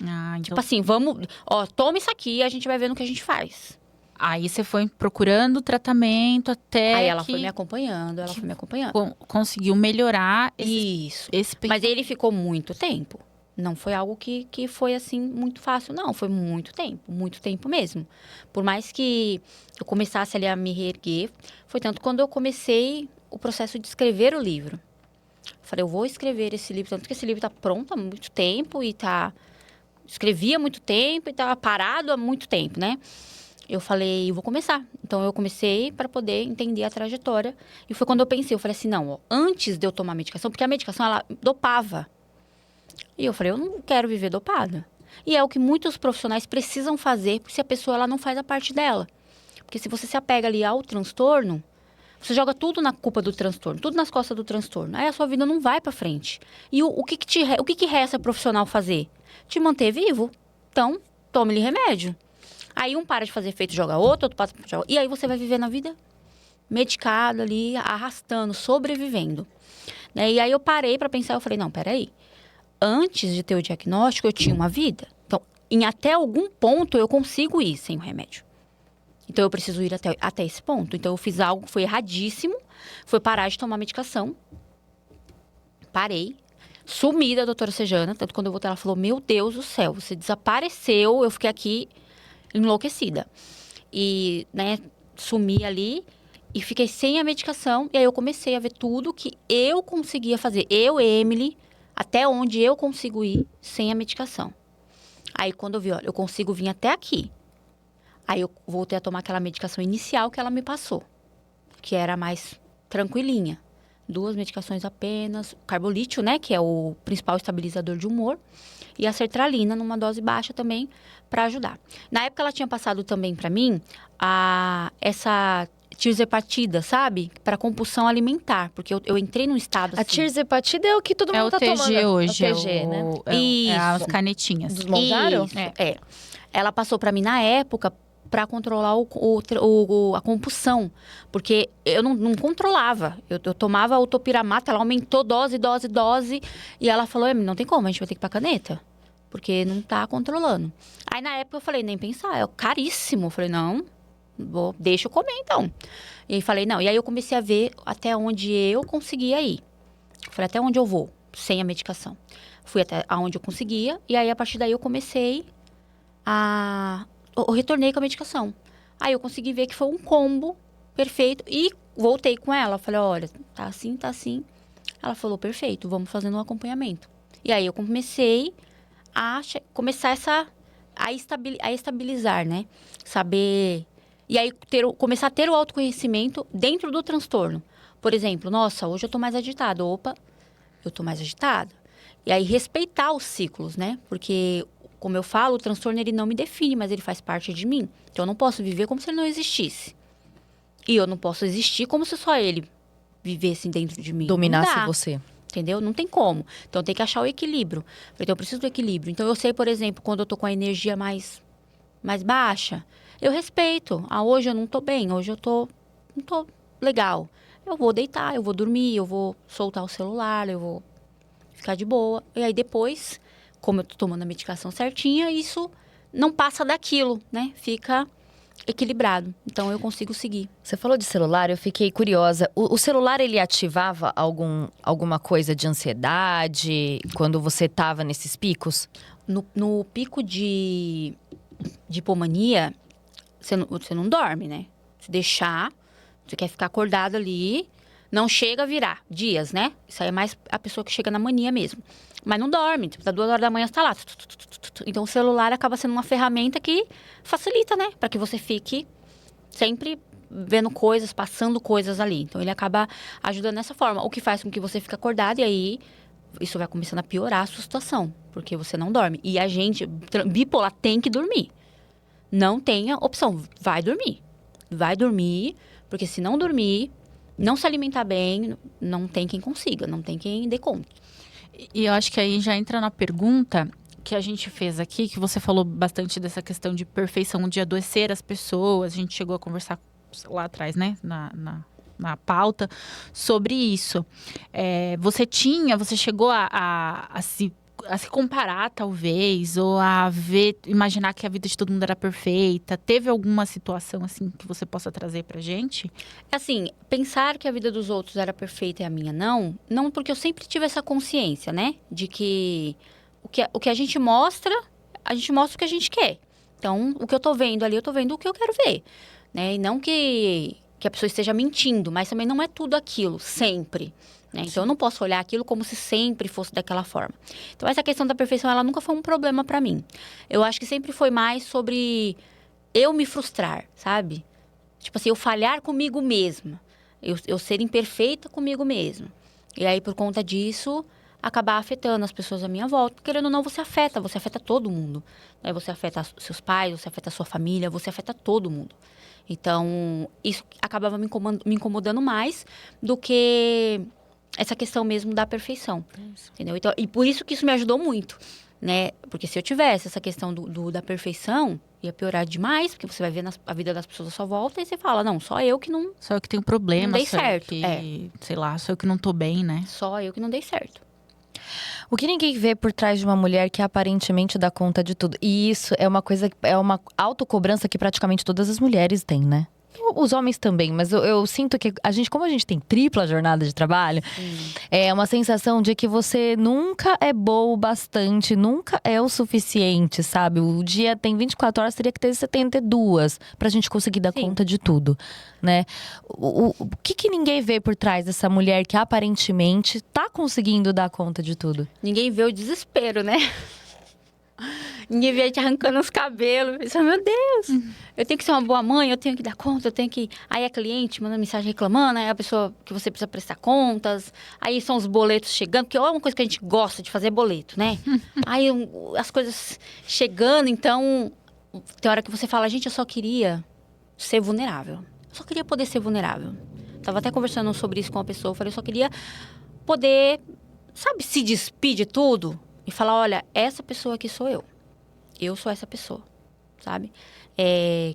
Ah, então... Tipo assim, vamos, ó, toma isso aqui e a gente vai vendo o que a gente faz. Aí você foi procurando tratamento até Aí ela que foi me acompanhando, conseguiu melhorar Isso. esse Mas ele ficou muito tempo. Não foi algo que foi, assim, muito fácil, não. Foi muito tempo mesmo. Por mais que eu começasse ali a me reerguer, foi tanto quando eu comecei o processo de escrever o livro. Falei, eu vou escrever esse livro, tanto que esse livro tá pronto há muito tempo e tá... Escrevi há muito tempo e tava parado há muito tempo, né? Eu falei, eu vou começar. Então, eu comecei para poder entender a trajetória. E foi quando eu pensei, eu falei assim, não, ó, antes de eu tomar a medicação, porque a medicação, ela dopava. E eu falei, eu não quero viver dopada. E é o que muitos profissionais precisam fazer, se a pessoa ela não faz a parte dela. Porque se você se apega ali ao transtorno, você joga tudo na culpa do transtorno, tudo nas costas do transtorno. Aí a sua vida não vai para frente. E o que resta profissional fazer? Te manter vivo. Então, tome-lhe remédio. Aí um para de fazer efeito, joga outro para de jogar. E aí você vai viver na vida medicado ali, arrastando, sobrevivendo. Né? E aí eu parei para pensar, eu falei, não, peraí. Antes de ter o diagnóstico, eu tinha uma vida. Então, em até algum ponto, eu consigo ir sem o remédio. Então, eu preciso ir até esse ponto. Então, eu fiz algo que foi erradíssimo. Foi parar de tomar medicação. Parei. Sumi da doutora Sejana. Tanto quando eu voltei, ela falou, meu Deus do céu, você desapareceu. Eu fiquei aqui enlouquecida. E, né, sumi ali e fiquei sem a medicação. E aí, eu comecei a ver tudo que eu conseguia fazer. Eu, Emily, até onde eu consigo ir sem a medicação. Aí, quando eu vi, olha, eu consigo vir até aqui. Aí, eu voltei a tomar aquela medicação inicial que ela me passou. Que era mais tranquilinha. 2 medicações apenas. Carbolítio, né? Que é o principal estabilizador de humor. E a sertralina, numa dose baixa também, para ajudar. Na época, ela tinha passado também para mim essa tirzepatida, sabe? Para compulsão alimentar. Porque eu entrei num estado assim... A tirzepatida é o que todo mundo tá tomando. É o TG hoje. É o TG, né? É as canetinhas. Dos Mounjaro? Isso, Ela passou para mim na época para controlar a compulsão. Porque eu não controlava. Eu tomava o topiramata, ela aumentou dose. E ela falou, não tem como, a gente vai ter que ir pra caneta. Porque não tá controlando. Aí, na época, eu falei, nem pensar, é caríssimo. Eu falei, não, deixa eu comer, então. E aí, falei, não. E aí, eu comecei a ver até onde eu conseguia ir. Eu falei, até onde eu vou, sem a medicação. Fui até onde eu conseguia. E aí, a partir daí, eu comecei eu retornei com a medicação. Aí, eu consegui ver que foi um combo perfeito. E voltei com ela. Falei, olha, tá assim. Ela falou, perfeito, vamos fazendo um acompanhamento. E aí, eu comecei a começar a estabilizar, né? Saber... E aí, começar a ter o autoconhecimento dentro do transtorno. Por exemplo, nossa, hoje eu tô mais agitada. Opa, eu tô mais agitada. E aí, respeitar os ciclos, né? Porque, como eu falo, o transtorno, ele não me define, mas ele faz parte de mim. Então, eu não posso viver como se ele não existisse. E eu não posso existir como se só ele vivesse dentro de mim. Dominasse você. Entendeu? Não tem como. Então, tem que achar o equilíbrio. Então, eu preciso do equilíbrio. Então, eu sei, por exemplo, quando eu tô com a energia mais baixa, eu respeito. Hoje eu não tô bem, hoje não tô legal. Eu vou deitar, eu vou dormir, eu vou soltar o celular, eu vou ficar de boa. E aí, depois, como eu tô tomando a medicação certinha, isso não passa daquilo, né? Fica equilibrado. Então, eu consigo seguir. Você falou de celular, eu fiquei curiosa. O celular, ele ativava alguma coisa de ansiedade quando você estava nesses picos? No pico de hipomania, você não dorme, né? Se deixar, você quer ficar acordado ali, não chega a virar dias, né? Isso aí é mais a pessoa que chega na mania mesmo. Mas não dorme, tipo, das 2 horas da manhã você tá lá. Então, o celular acaba sendo uma ferramenta que facilita, né? Para que você fique sempre vendo coisas, passando coisas ali. Então, ele acaba ajudando dessa forma. O que faz com que você fique acordado e aí isso vai começando a piorar a sua situação. Porque você não dorme. E a gente, bipolar, tem que dormir. Não tenha opção. Vai dormir, porque se não dormir, não se alimentar bem, não tem quem consiga, não tem quem dê conta. E eu acho que aí já entra na pergunta que a gente fez aqui, que você falou bastante dessa questão de perfeição, de adoecer as pessoas. A gente chegou a conversar lá atrás, né, na pauta, sobre isso. Você chegou a se a se comparar, talvez, ou a imaginar que a vida de todo mundo era perfeita? Teve alguma situação, assim, que você possa trazer pra gente? Assim, pensar que a vida dos outros era perfeita e a minha não porque eu sempre tive essa consciência, né? De que o que a gente mostra o que a gente quer. Então, o que eu tô vendo ali, eu tô vendo o que eu quero ver, né? E não que a pessoa esteja mentindo, mas também não é tudo aquilo, sempre. Né? Então, eu não posso olhar aquilo como se sempre fosse daquela forma. Então, essa questão da perfeição, ela nunca foi um problema pra mim. Eu acho que sempre foi mais sobre eu me frustrar, sabe? Tipo assim, eu falhar comigo mesma. Eu ser imperfeita comigo mesma. E aí, por conta disso, acabar afetando as pessoas à minha volta. Querendo ou não, você afeta todo mundo. Né? Você afeta seus pais, você afeta a sua família, você afeta todo mundo. Então, isso acabava me incomodando mais do que essa questão mesmo da perfeição. Entendeu? Então, e por isso que isso me ajudou muito, né? Porque se eu tivesse essa questão da perfeição, ia piorar demais, porque você vai ver a vida das pessoas à sua volta e você fala, não, só eu que não... Só eu que tenho problema, Não dei só eu certo, que, sei lá, só eu que não tô bem, né? Só eu que não dei certo. O que ninguém vê por trás de uma mulher que aparentemente dá conta de tudo. E isso é uma coisa, é uma autocobrança que praticamente todas as mulheres têm, né? Os homens também, mas eu sinto que como a gente tem tripla jornada de trabalho, é uma sensação de que você nunca é boa o bastante, nunca é o suficiente, sabe? O dia tem 24 horas, teria que ter 72 pra gente conseguir dar conta de tudo, né? O que ninguém vê por trás dessa mulher que aparentemente tá conseguindo dar conta de tudo? Ninguém vê o desespero, né? Ninguém vê a gente arrancando os cabelos. Pensa, meu Deus, eu tenho que ser uma boa mãe, eu tenho que dar conta, eu tenho que... Aí a cliente manda mensagem reclamando, aí a pessoa que você precisa prestar contas. Aí são os boletos chegando, porque é uma coisa que a gente gosta de fazer, é boleto, né? Aí as coisas chegando, então... Tem hora que você fala, gente, eu só queria ser vulnerável. Eu só queria poder ser vulnerável. Tava até conversando sobre isso com uma pessoa, eu falei, eu só queria poder, sabe, se despir de tudo e falar, olha, essa pessoa aqui sou eu. Eu sou essa pessoa, sabe?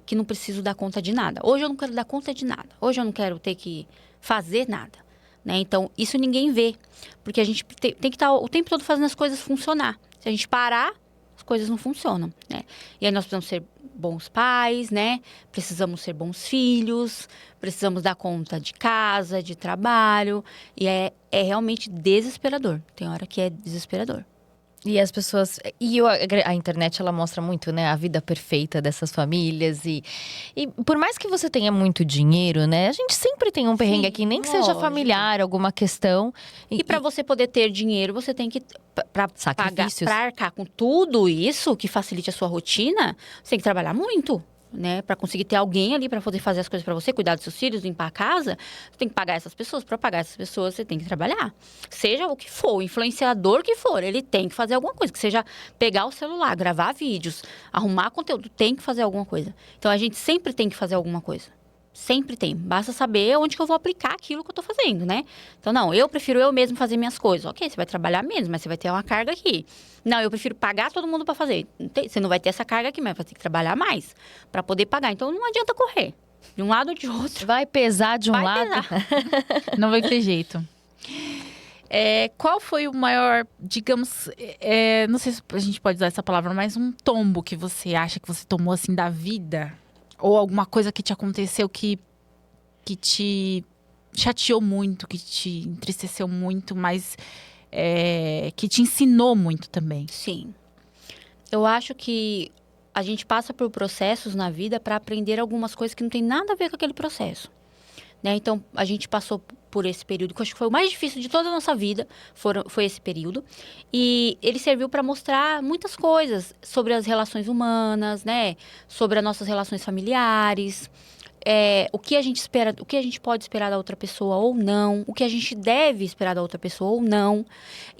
Que não preciso dar conta de nada. Hoje eu não quero dar conta de nada. Hoje eu não quero ter que fazer nada, né? Então, isso ninguém vê. Porque a gente tem que estar o tempo todo fazendo as coisas funcionar. Se a gente parar, as coisas não funcionam, né? E aí nós precisamos ser bons pais, né? Precisamos ser bons filhos. Precisamos dar conta de casa, de trabalho. E é realmente desesperador. Tem hora que é desesperador. E as pessoas... a internet, ela mostra muito, né? A vida perfeita dessas famílias. E por mais que você tenha muito dinheiro, né? A gente sempre tem um perrengue aqui, nem que seja lógico. Familiar, alguma questão. E para você poder ter dinheiro, você tem que... Para pagar, Sacrifícios. para arcar com tudo isso que facilite a sua rotina, você tem que trabalhar muito. Né, para conseguir ter alguém ali para poder fazer as coisas para você, cuidar dos seus filhos, limpar a casa, você tem que pagar essas pessoas. Para pagar essas pessoas, você tem que trabalhar. Seja o que for, o influenciador que for, ele tem que fazer alguma coisa. Que seja pegar o celular, gravar vídeos, arrumar conteúdo, tem que fazer alguma coisa. Então, a gente sempre tem que fazer alguma coisa. Sempre tem. Basta saber onde que eu vou aplicar aquilo que eu tô fazendo, né? Então, não, eu prefiro eu mesmo fazer minhas coisas. Ok, você vai trabalhar mesmo, mas você vai ter uma carga aqui. Não, eu prefiro pagar todo mundo para fazer. Você não vai ter essa carga aqui, mas vai ter que trabalhar mais para poder pagar. Então, não adianta correr de um lado ou de outro. Vai pesar de um lado. Não vai ter jeito. Qual foi o maior, digamos, não sei se a gente pode usar essa palavra, mas um tombo que você acha que você tomou, assim, da vida? Ou alguma coisa que te aconteceu que te chateou muito, que te entristeceu muito, mas que te ensinou muito também? Sim. Eu acho que a gente passa por processos na vida para aprender algumas coisas que não tem nada a ver com aquele processo. Né? Então, a gente passou por esse período, que eu acho que foi o mais difícil de toda a nossa vida, foi esse período. E ele serviu para mostrar muitas coisas sobre as relações humanas, né? Sobre as nossas relações familiares, o que a gente espera, o que a gente pode esperar da outra pessoa ou não, o que a gente deve esperar da outra pessoa ou não.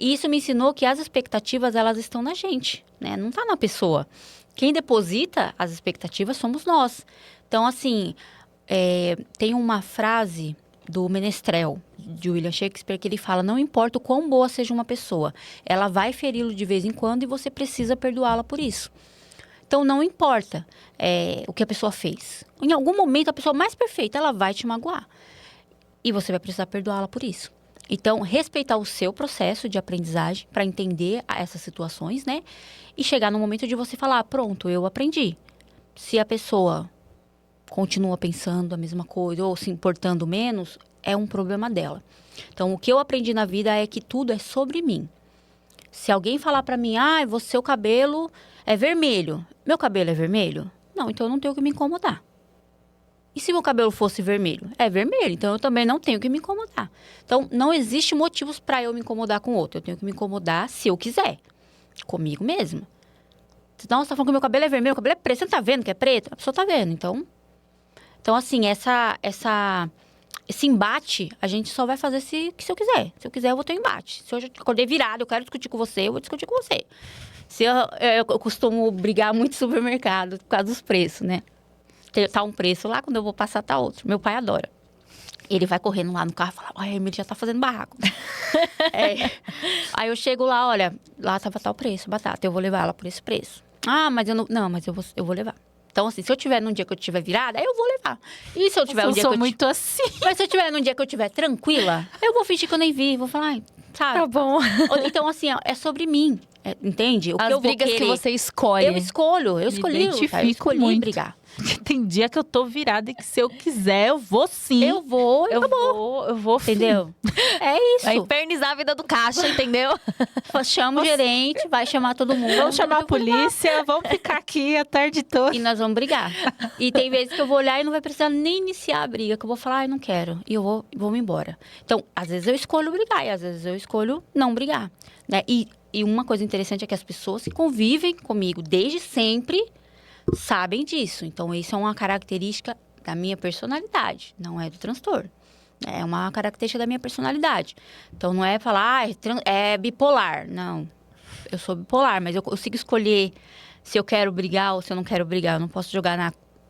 E isso me ensinou que as expectativas, elas estão na gente, né? Não está na pessoa. Quem deposita as expectativas somos nós. Então, assim... tem uma frase do Menestrel, de William Shakespeare, que ele fala, não importa o quão boa seja uma pessoa, ela vai feri-lo de vez em quando e você precisa perdoá-la por isso. Então, não importa o que a pessoa fez. Em algum momento, a pessoa mais perfeita, ela vai te magoar. E você vai precisar perdoá-la por isso. Então, respeitar o seu processo de aprendizagem para entender essas situações, né? E chegar no momento de você falar, pronto, eu aprendi. Se a pessoa continua pensando a mesma coisa ou se importando menos, é um problema dela. Então, o que eu aprendi na vida é que tudo é sobre mim. Se alguém falar para mim, seu cabelo é vermelho. Meu cabelo é vermelho? Não, então eu não tenho que me incomodar. E se meu cabelo fosse vermelho? É vermelho, então eu também não tenho que me incomodar. Então, não existe motivos para eu me incomodar com o outro. Eu tenho que me incomodar se eu quiser. Comigo mesmo. Então, você tá falando que meu cabelo é vermelho, meu cabelo é preto. Você não tá vendo que é preto? A pessoa tá vendo, Então, assim, esse embate, a gente só vai fazer se eu quiser. Se eu quiser, eu vou ter um embate. Se eu já acordei virado, eu quero discutir com você, eu vou discutir com você. Eu costumo brigar muito no supermercado por causa dos preços, né? Tá um preço lá, quando eu vou passar, tá outro. Meu pai adora. Ele vai correndo lá no carro e fala, a Emily já tá fazendo barraco. Aí eu chego lá, olha, lá tava tal preço, batata, eu vou levar ela por esse preço. Mas eu não, mas eu vou levar. Então, assim, se eu tiver num dia que eu estiver virada, aí eu vou levar. E se eu tiver um dia que eu... sou muito assim. Mas se eu tiver num dia que eu estiver tranquila, eu vou fingir que eu nem vi. Vou falar, sabe? Tá bom. Então, assim, é sobre mim. Entende? O As que eu vou brigas querer, que você escolhe. eu escolhi muito. brigar. Tem dia que eu tô virada e que se eu quiser, eu vou sim. Eu vou, eu vou entendeu? É isso. Vai infernizar a vida do caixa, entendeu? Chama o gerente, vai chamar todo mundo. Vamos chamar a polícia, vamos ficar aqui a tarde toda. E nós vamos brigar. E tem vezes que eu vou olhar e não vai precisar nem iniciar a briga, que eu vou falar, não quero. E eu vou me embora. Então, às vezes eu escolho brigar e às vezes eu escolho não brigar, né? E uma coisa interessante é que as pessoas que convivem comigo desde sempre sabem disso. Então, isso é uma característica da minha personalidade, não é do transtorno. É uma característica da minha personalidade. Então, não é falar, é bipolar. Não, eu sou bipolar, mas eu consigo escolher se eu quero brigar ou se eu não quero brigar. Eu não posso jogar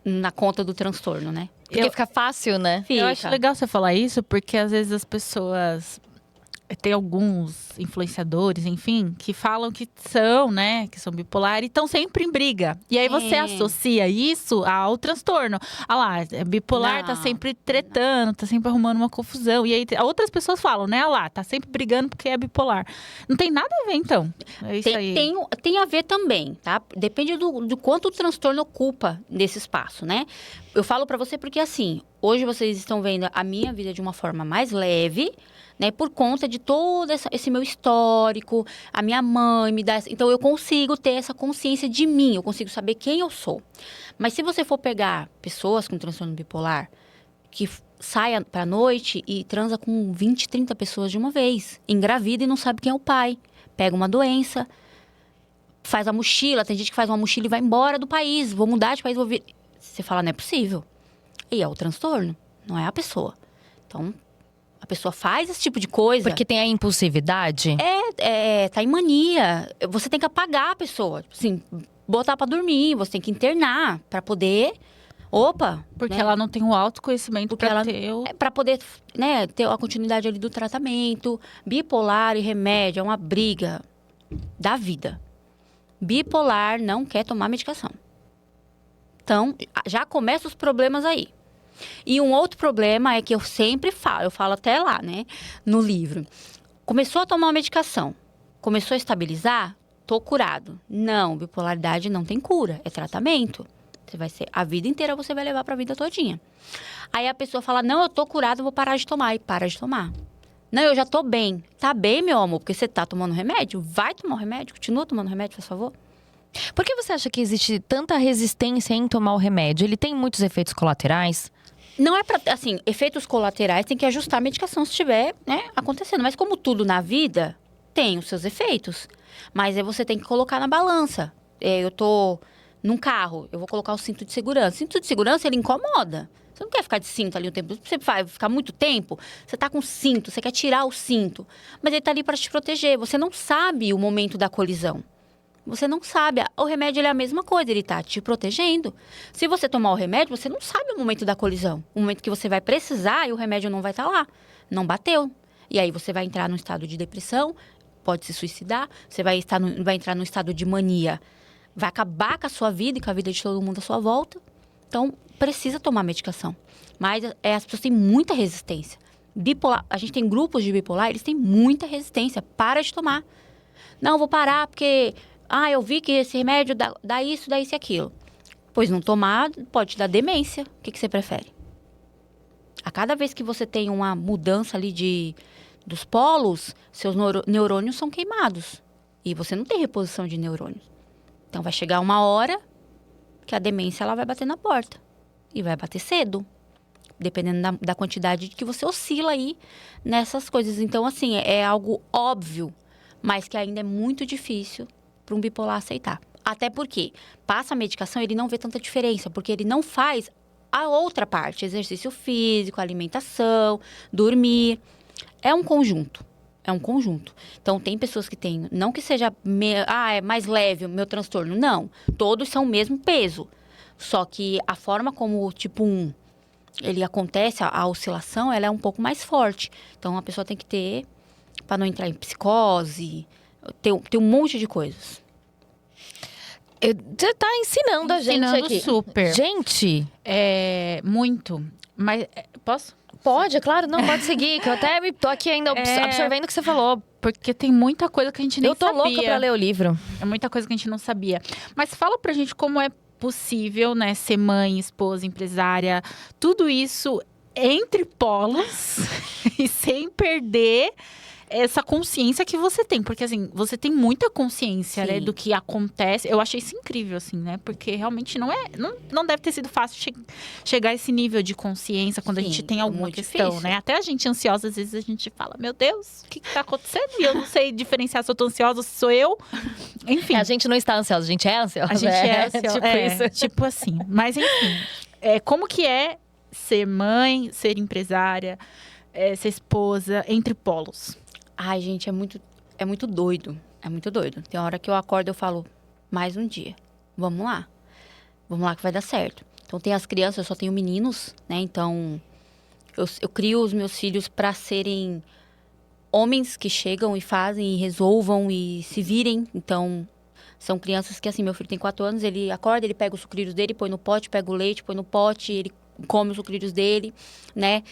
na conta do transtorno, né? Porque fica fácil, né? Eu acho legal você falar isso, porque às vezes as pessoas... Tem alguns influenciadores, enfim, que falam que são, né? Que são bipolar e estão sempre em briga. E aí você associa isso ao transtorno. Ah lá, é bipolar, tá sempre tretando, tá sempre arrumando uma confusão. E aí outras pessoas falam, né? Ah lá, tá sempre brigando porque é bipolar. Não tem nada a ver, então. É isso aí. Tem a ver também, tá? Depende do quanto o transtorno ocupa nesse espaço, né? Eu falo pra você porque, assim, hoje vocês estão vendo a minha vida de uma forma mais leve, né? Por conta de todo esse meu histórico, a minha mãe me dá... Então, eu consigo ter essa consciência de mim, eu consigo saber quem eu sou. Mas se você for pegar pessoas com transtorno bipolar, que saia pra noite e transa com 20, 30 pessoas de uma vez, engravida e não sabe quem é o pai, pega uma doença, faz a mochila, tem gente que faz uma mochila e vai embora do país, vou mudar de país, vou vir... Você fala, não é possível. E é o transtorno, não é a pessoa. Então, a pessoa faz esse tipo de coisa... Porque tem a impulsividade? Tá em mania. Você tem que apagar a pessoa. Assim, botar pra dormir, você tem que internar pra poder... Porque né? ela não tem o autoconhecimento pra poder, né, ter a continuidade ali do tratamento. Bipolar e remédio é uma briga da vida. Bipolar não quer tomar medicação. Então, já começam os problemas aí. E um outro problema é que eu sempre falo, eu falo até lá, né, no livro. Começou a tomar uma medicação, começou a estabilizar, tô curado. Não, bipolaridade não tem cura, é tratamento. Você vai ser, a vida inteira você vai levar pra vida todinha. Aí a pessoa fala, não, eu tô curado, eu vou parar de tomar. E para de tomar. Não, eu já tô bem. Tá bem, meu amor, porque você tá tomando remédio? Vai tomar o remédio, continua tomando remédio, faz favor. Por que você acha que existe tanta resistência em tomar o remédio? Ele tem muitos efeitos colaterais? Não é pra, assim, efeitos colaterais, tem que ajustar a medicação se estiver, né, acontecendo. Mas como tudo na vida, tem os seus efeitos. Mas aí você tem que colocar na balança. Eu tô num carro, eu vou colocar o cinto de segurança. O cinto de segurança, ele incomoda. Você não quer ficar de cinto ali um tempo. Você vai ficar muito tempo, você tá com cinto, você quer tirar o cinto. Mas ele tá ali para te proteger. Você não sabe o momento da colisão. Você não sabe. O remédio ele é a mesma coisa, ele tá te protegendo. Se você tomar o remédio, você não sabe o momento da colisão. O momento que você vai precisar e o remédio não vai estar lá. Não bateu. E aí você vai entrar num estado de depressão, pode se suicidar, você vai entrar num estado de mania. Vai acabar com a sua vida e com a vida de todo mundo à sua volta. Então, precisa tomar medicação. Mas as pessoas têm muita resistência. Bipolar, a gente tem grupos de bipolar, eles têm muita resistência. Para de tomar. Não, vou parar porque... eu vi que esse remédio dá isso e aquilo. Pois não tomar, pode dar demência. O que você prefere? A cada vez que você tem uma mudança ali dos polos, seus neurônios são queimados. E você não tem reposição de neurônios. Então, vai chegar uma hora que a demência ela vai bater na porta. E vai bater cedo. Dependendo da quantidade que você oscila aí nessas coisas. Então, assim, é algo óbvio, mas que ainda é muito difícil para um bipolar aceitar. Até porque passa a medicação, ele não vê tanta diferença, porque ele não faz a outra parte, exercício físico, alimentação, dormir. É um conjunto. Então, tem pessoas que têm, não que seja, é mais leve o meu transtorno, não. Todos são o mesmo peso. Só que a forma como o tipo 1, ele acontece, a oscilação, ela é um pouco mais forte. Então, a pessoa tem que ter, para não entrar em psicose, tem um monte de coisas. Você tá ensinando a gente aqui. Super. Gente! Muito. Mas, posso? Pode, claro. Não, pode seguir. Que eu até tô aqui ainda absorvendo o que você falou. Porque tem muita coisa que a gente nem sabia. Eu tô louca pra ler o livro. É muita coisa que a gente não sabia. Mas fala pra gente como é possível, né? Ser mãe, esposa, empresária. Tudo isso entre polos e sem perder essa consciência que você tem. Porque, assim, você tem muita consciência, né, do que acontece. Eu achei isso incrível, assim, né? Porque realmente não deve ter sido fácil chegar a esse nível de consciência quando a gente tem alguma questão, difícil, né? Até a gente ansiosa, às vezes a gente fala, meu Deus, o que tá acontecendo? E eu não sei diferenciar se eu tô ansiosa ou se sou eu. Enfim. A gente não está ansiosa, a gente é ansiosa. A gente é ansiosa. Tipo isso. Tipo assim. Mas, enfim. Como que é ser mãe, ser empresária, ser esposa, entre polos? Ai, gente, é muito doido. É muito doido. Tem hora que eu acordo e eu falo, mais um dia. Vamos lá. Vamos lá que vai dar certo. Então, tem as crianças, eu só tenho meninos, né? Então, eu crio os meus filhos para serem homens que chegam e fazem e resolvam e se virem. Então, são crianças que, assim, meu filho tem 4 anos, ele acorda, ele pega os sucrilhos dele, põe no pote, pega o leite, põe no pote, ele come os sucrilhos dele, né?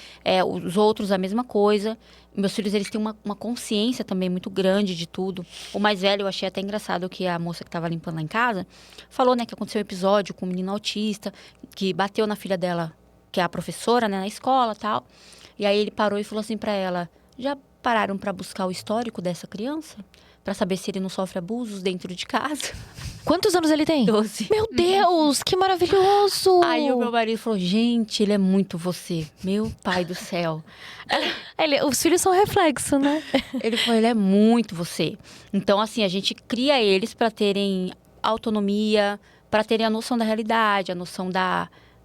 Os outros, a mesma coisa. Meus filhos, eles têm uma consciência também muito grande de tudo. O mais velho, eu achei até engraçado que a moça que estava limpando lá em casa falou, né, que aconteceu um episódio com um menino autista que bateu na filha dela, que é a professora, né, na escola e tal. E aí ele parou e falou assim pra ela, já pararam pra buscar o histórico dessa criança? Pra saber se ele não sofre abusos dentro de casa? Quantos anos ele tem? 12. Meu Deus, que maravilhoso! Aí o meu marido falou, gente, ele é muito você. Meu pai do céu. Os filhos são reflexo, né? Ele falou, ele é muito você. Então, assim, a gente cria eles para terem autonomia, para terem a noção da realidade, a noção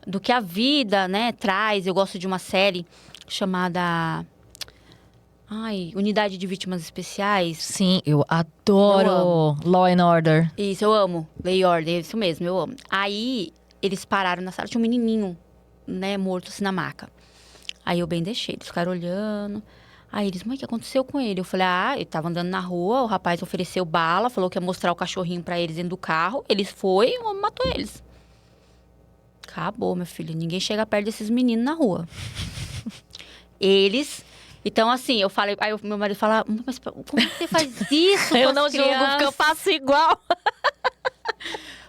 do que a vida, né, traz. Eu gosto de uma série chamada... Unidade de Vítimas Especiais. Sim, eu adoro Law and Order. Isso, eu amo. Lei e Ordem, isso mesmo, eu amo. Aí, eles pararam na sala, tinha um menininho, né, morto assim na maca. Aí eu bem deixei, eles ficaram olhando. Aí eles, mãe, o que aconteceu com ele? Eu falei, ele tava andando na rua, o rapaz ofereceu bala, falou que ia mostrar o cachorrinho pra eles dentro do carro. Eles foi e o homem matou eles. Acabou, meu filho. Ninguém chega perto desses meninos na rua. Então, assim, eu falei... Aí o meu marido fala, mas como você faz isso com Eu as não julgo, crianças? porque eu faço igual.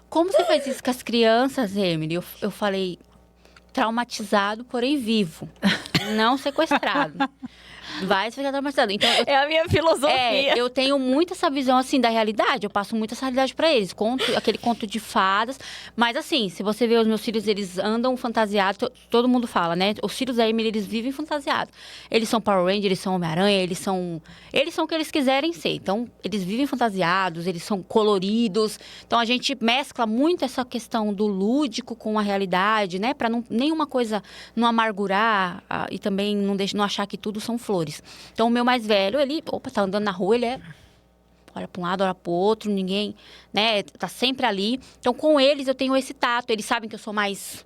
Como você faz isso com as crianças, Emily? Eu falei, traumatizado, porém vivo. Não sequestrado. Vai ficar traumatizado. Então, É a minha filosofia. eu tenho muito essa visão, assim, da realidade. Eu passo muito essa realidade pra eles. Aquele conto de fadas. Mas, assim, se você vê os meus filhos, eles andam fantasiados. Todo mundo fala, né? Os filhos da Emily, eles vivem fantasiados. Eles são Power Ranger, eles são Homem-Aranha, eles são o que eles quiserem ser. Então, eles vivem fantasiados, eles são coloridos. Então, a gente mescla muito essa questão do lúdico com a realidade, né? Pra nenhuma coisa não amargurar e também não achar que tudo são flores. Então, o meu mais velho, ele, tá andando na rua, ele olha para um lado, olha para o outro, ninguém, né, tá sempre ali. Então, com eles, eu tenho esse tato. Eles sabem que eu sou mais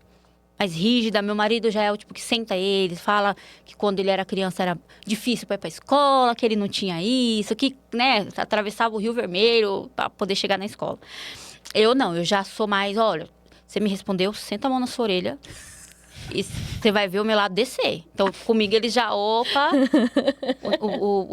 rígida. Meu marido já é o tipo que senta eles, fala que quando ele era criança era difícil para ir para escola, que ele não tinha isso, que, né, atravessava o Rio Vermelho para poder chegar na escola. Eu não, eu já sou mais, olha, você me respondeu, senta a mão na sua orelha. e você vai ver o meu lado descer. Então, comigo eles já, o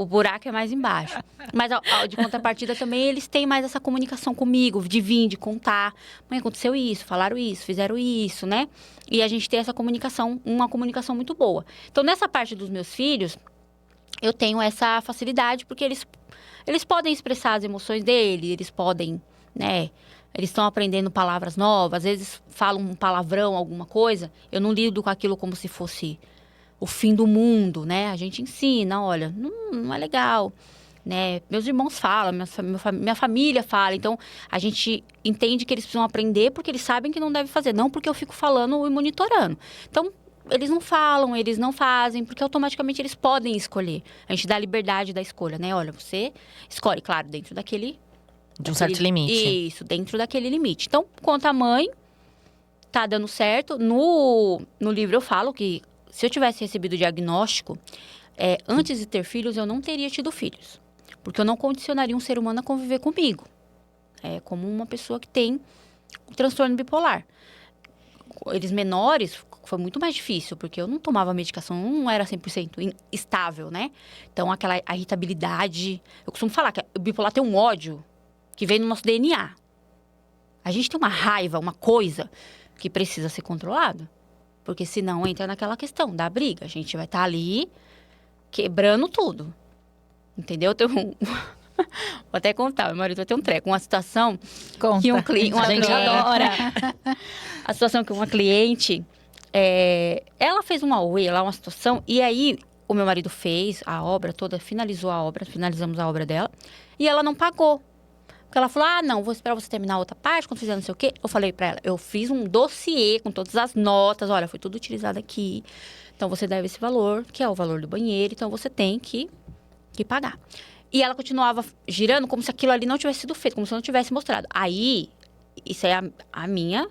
buraco é mais embaixo. Mas, de contrapartida, também eles têm mais essa comunicação comigo, de vir, de contar. Mãe, aconteceu isso, falaram isso, fizeram isso, né? E a gente tem essa comunicação, uma comunicação muito boa. Então, nessa parte dos meus filhos, eu tenho essa facilidade, porque eles podem expressar as emoções dele, eles podem, né? Eles estão aprendendo palavras novas, às vezes falam um palavrão, alguma coisa. Eu não lido com aquilo como se fosse o fim do mundo, né? A gente ensina, olha, não é legal, né? Meus irmãos falam, minha família fala. Então, a gente entende que eles precisam aprender porque eles sabem que não deve fazer. Não porque eu fico falando e monitorando. Então, eles não falam, eles não fazem, porque automaticamente eles podem escolher. A gente dá a liberdade da escolha, né? Olha, você escolhe, claro, dentro daquele... De um certo limite. Isso, dentro daquele limite. Então, quanto à mãe, tá dando certo. No livro eu falo que se eu tivesse recebido o diagnóstico, antes de ter filhos, eu não teria tido filhos. Porque eu não condicionaria um ser humano a conviver comigo. Como uma pessoa que tem um transtorno bipolar. Eles menores, foi muito mais difícil, porque eu não tomava medicação, não era 100% estável, né? Então, aquela irritabilidade... Eu costumo falar que o bipolar tem um ódio que vem no nosso DNA. A gente tem uma raiva, uma coisa que precisa ser controlada. Porque senão entra naquela questão da briga. A gente vai estar ali quebrando tudo. Entendeu? Vou até contar, meu marido vai ter um treco. Uma situação Conta. que um cliente... A gente adora. A situação que uma cliente... ela fez um auê lá, uma situação. E aí, o meu marido fez a obra toda, finalizamos a obra dela. E ela não pagou. Porque ela falou, não, vou esperar você terminar a outra parte, quando fizer não sei o quê. Eu falei pra ela, eu fiz um dossiê com todas as notas, olha, foi tudo utilizado aqui. Então, você deve esse valor, que é o valor do banheiro, então você tem que pagar. E ela continuava girando como se aquilo ali não tivesse sido feito, como se eu não tivesse mostrado. Aí, isso é a minha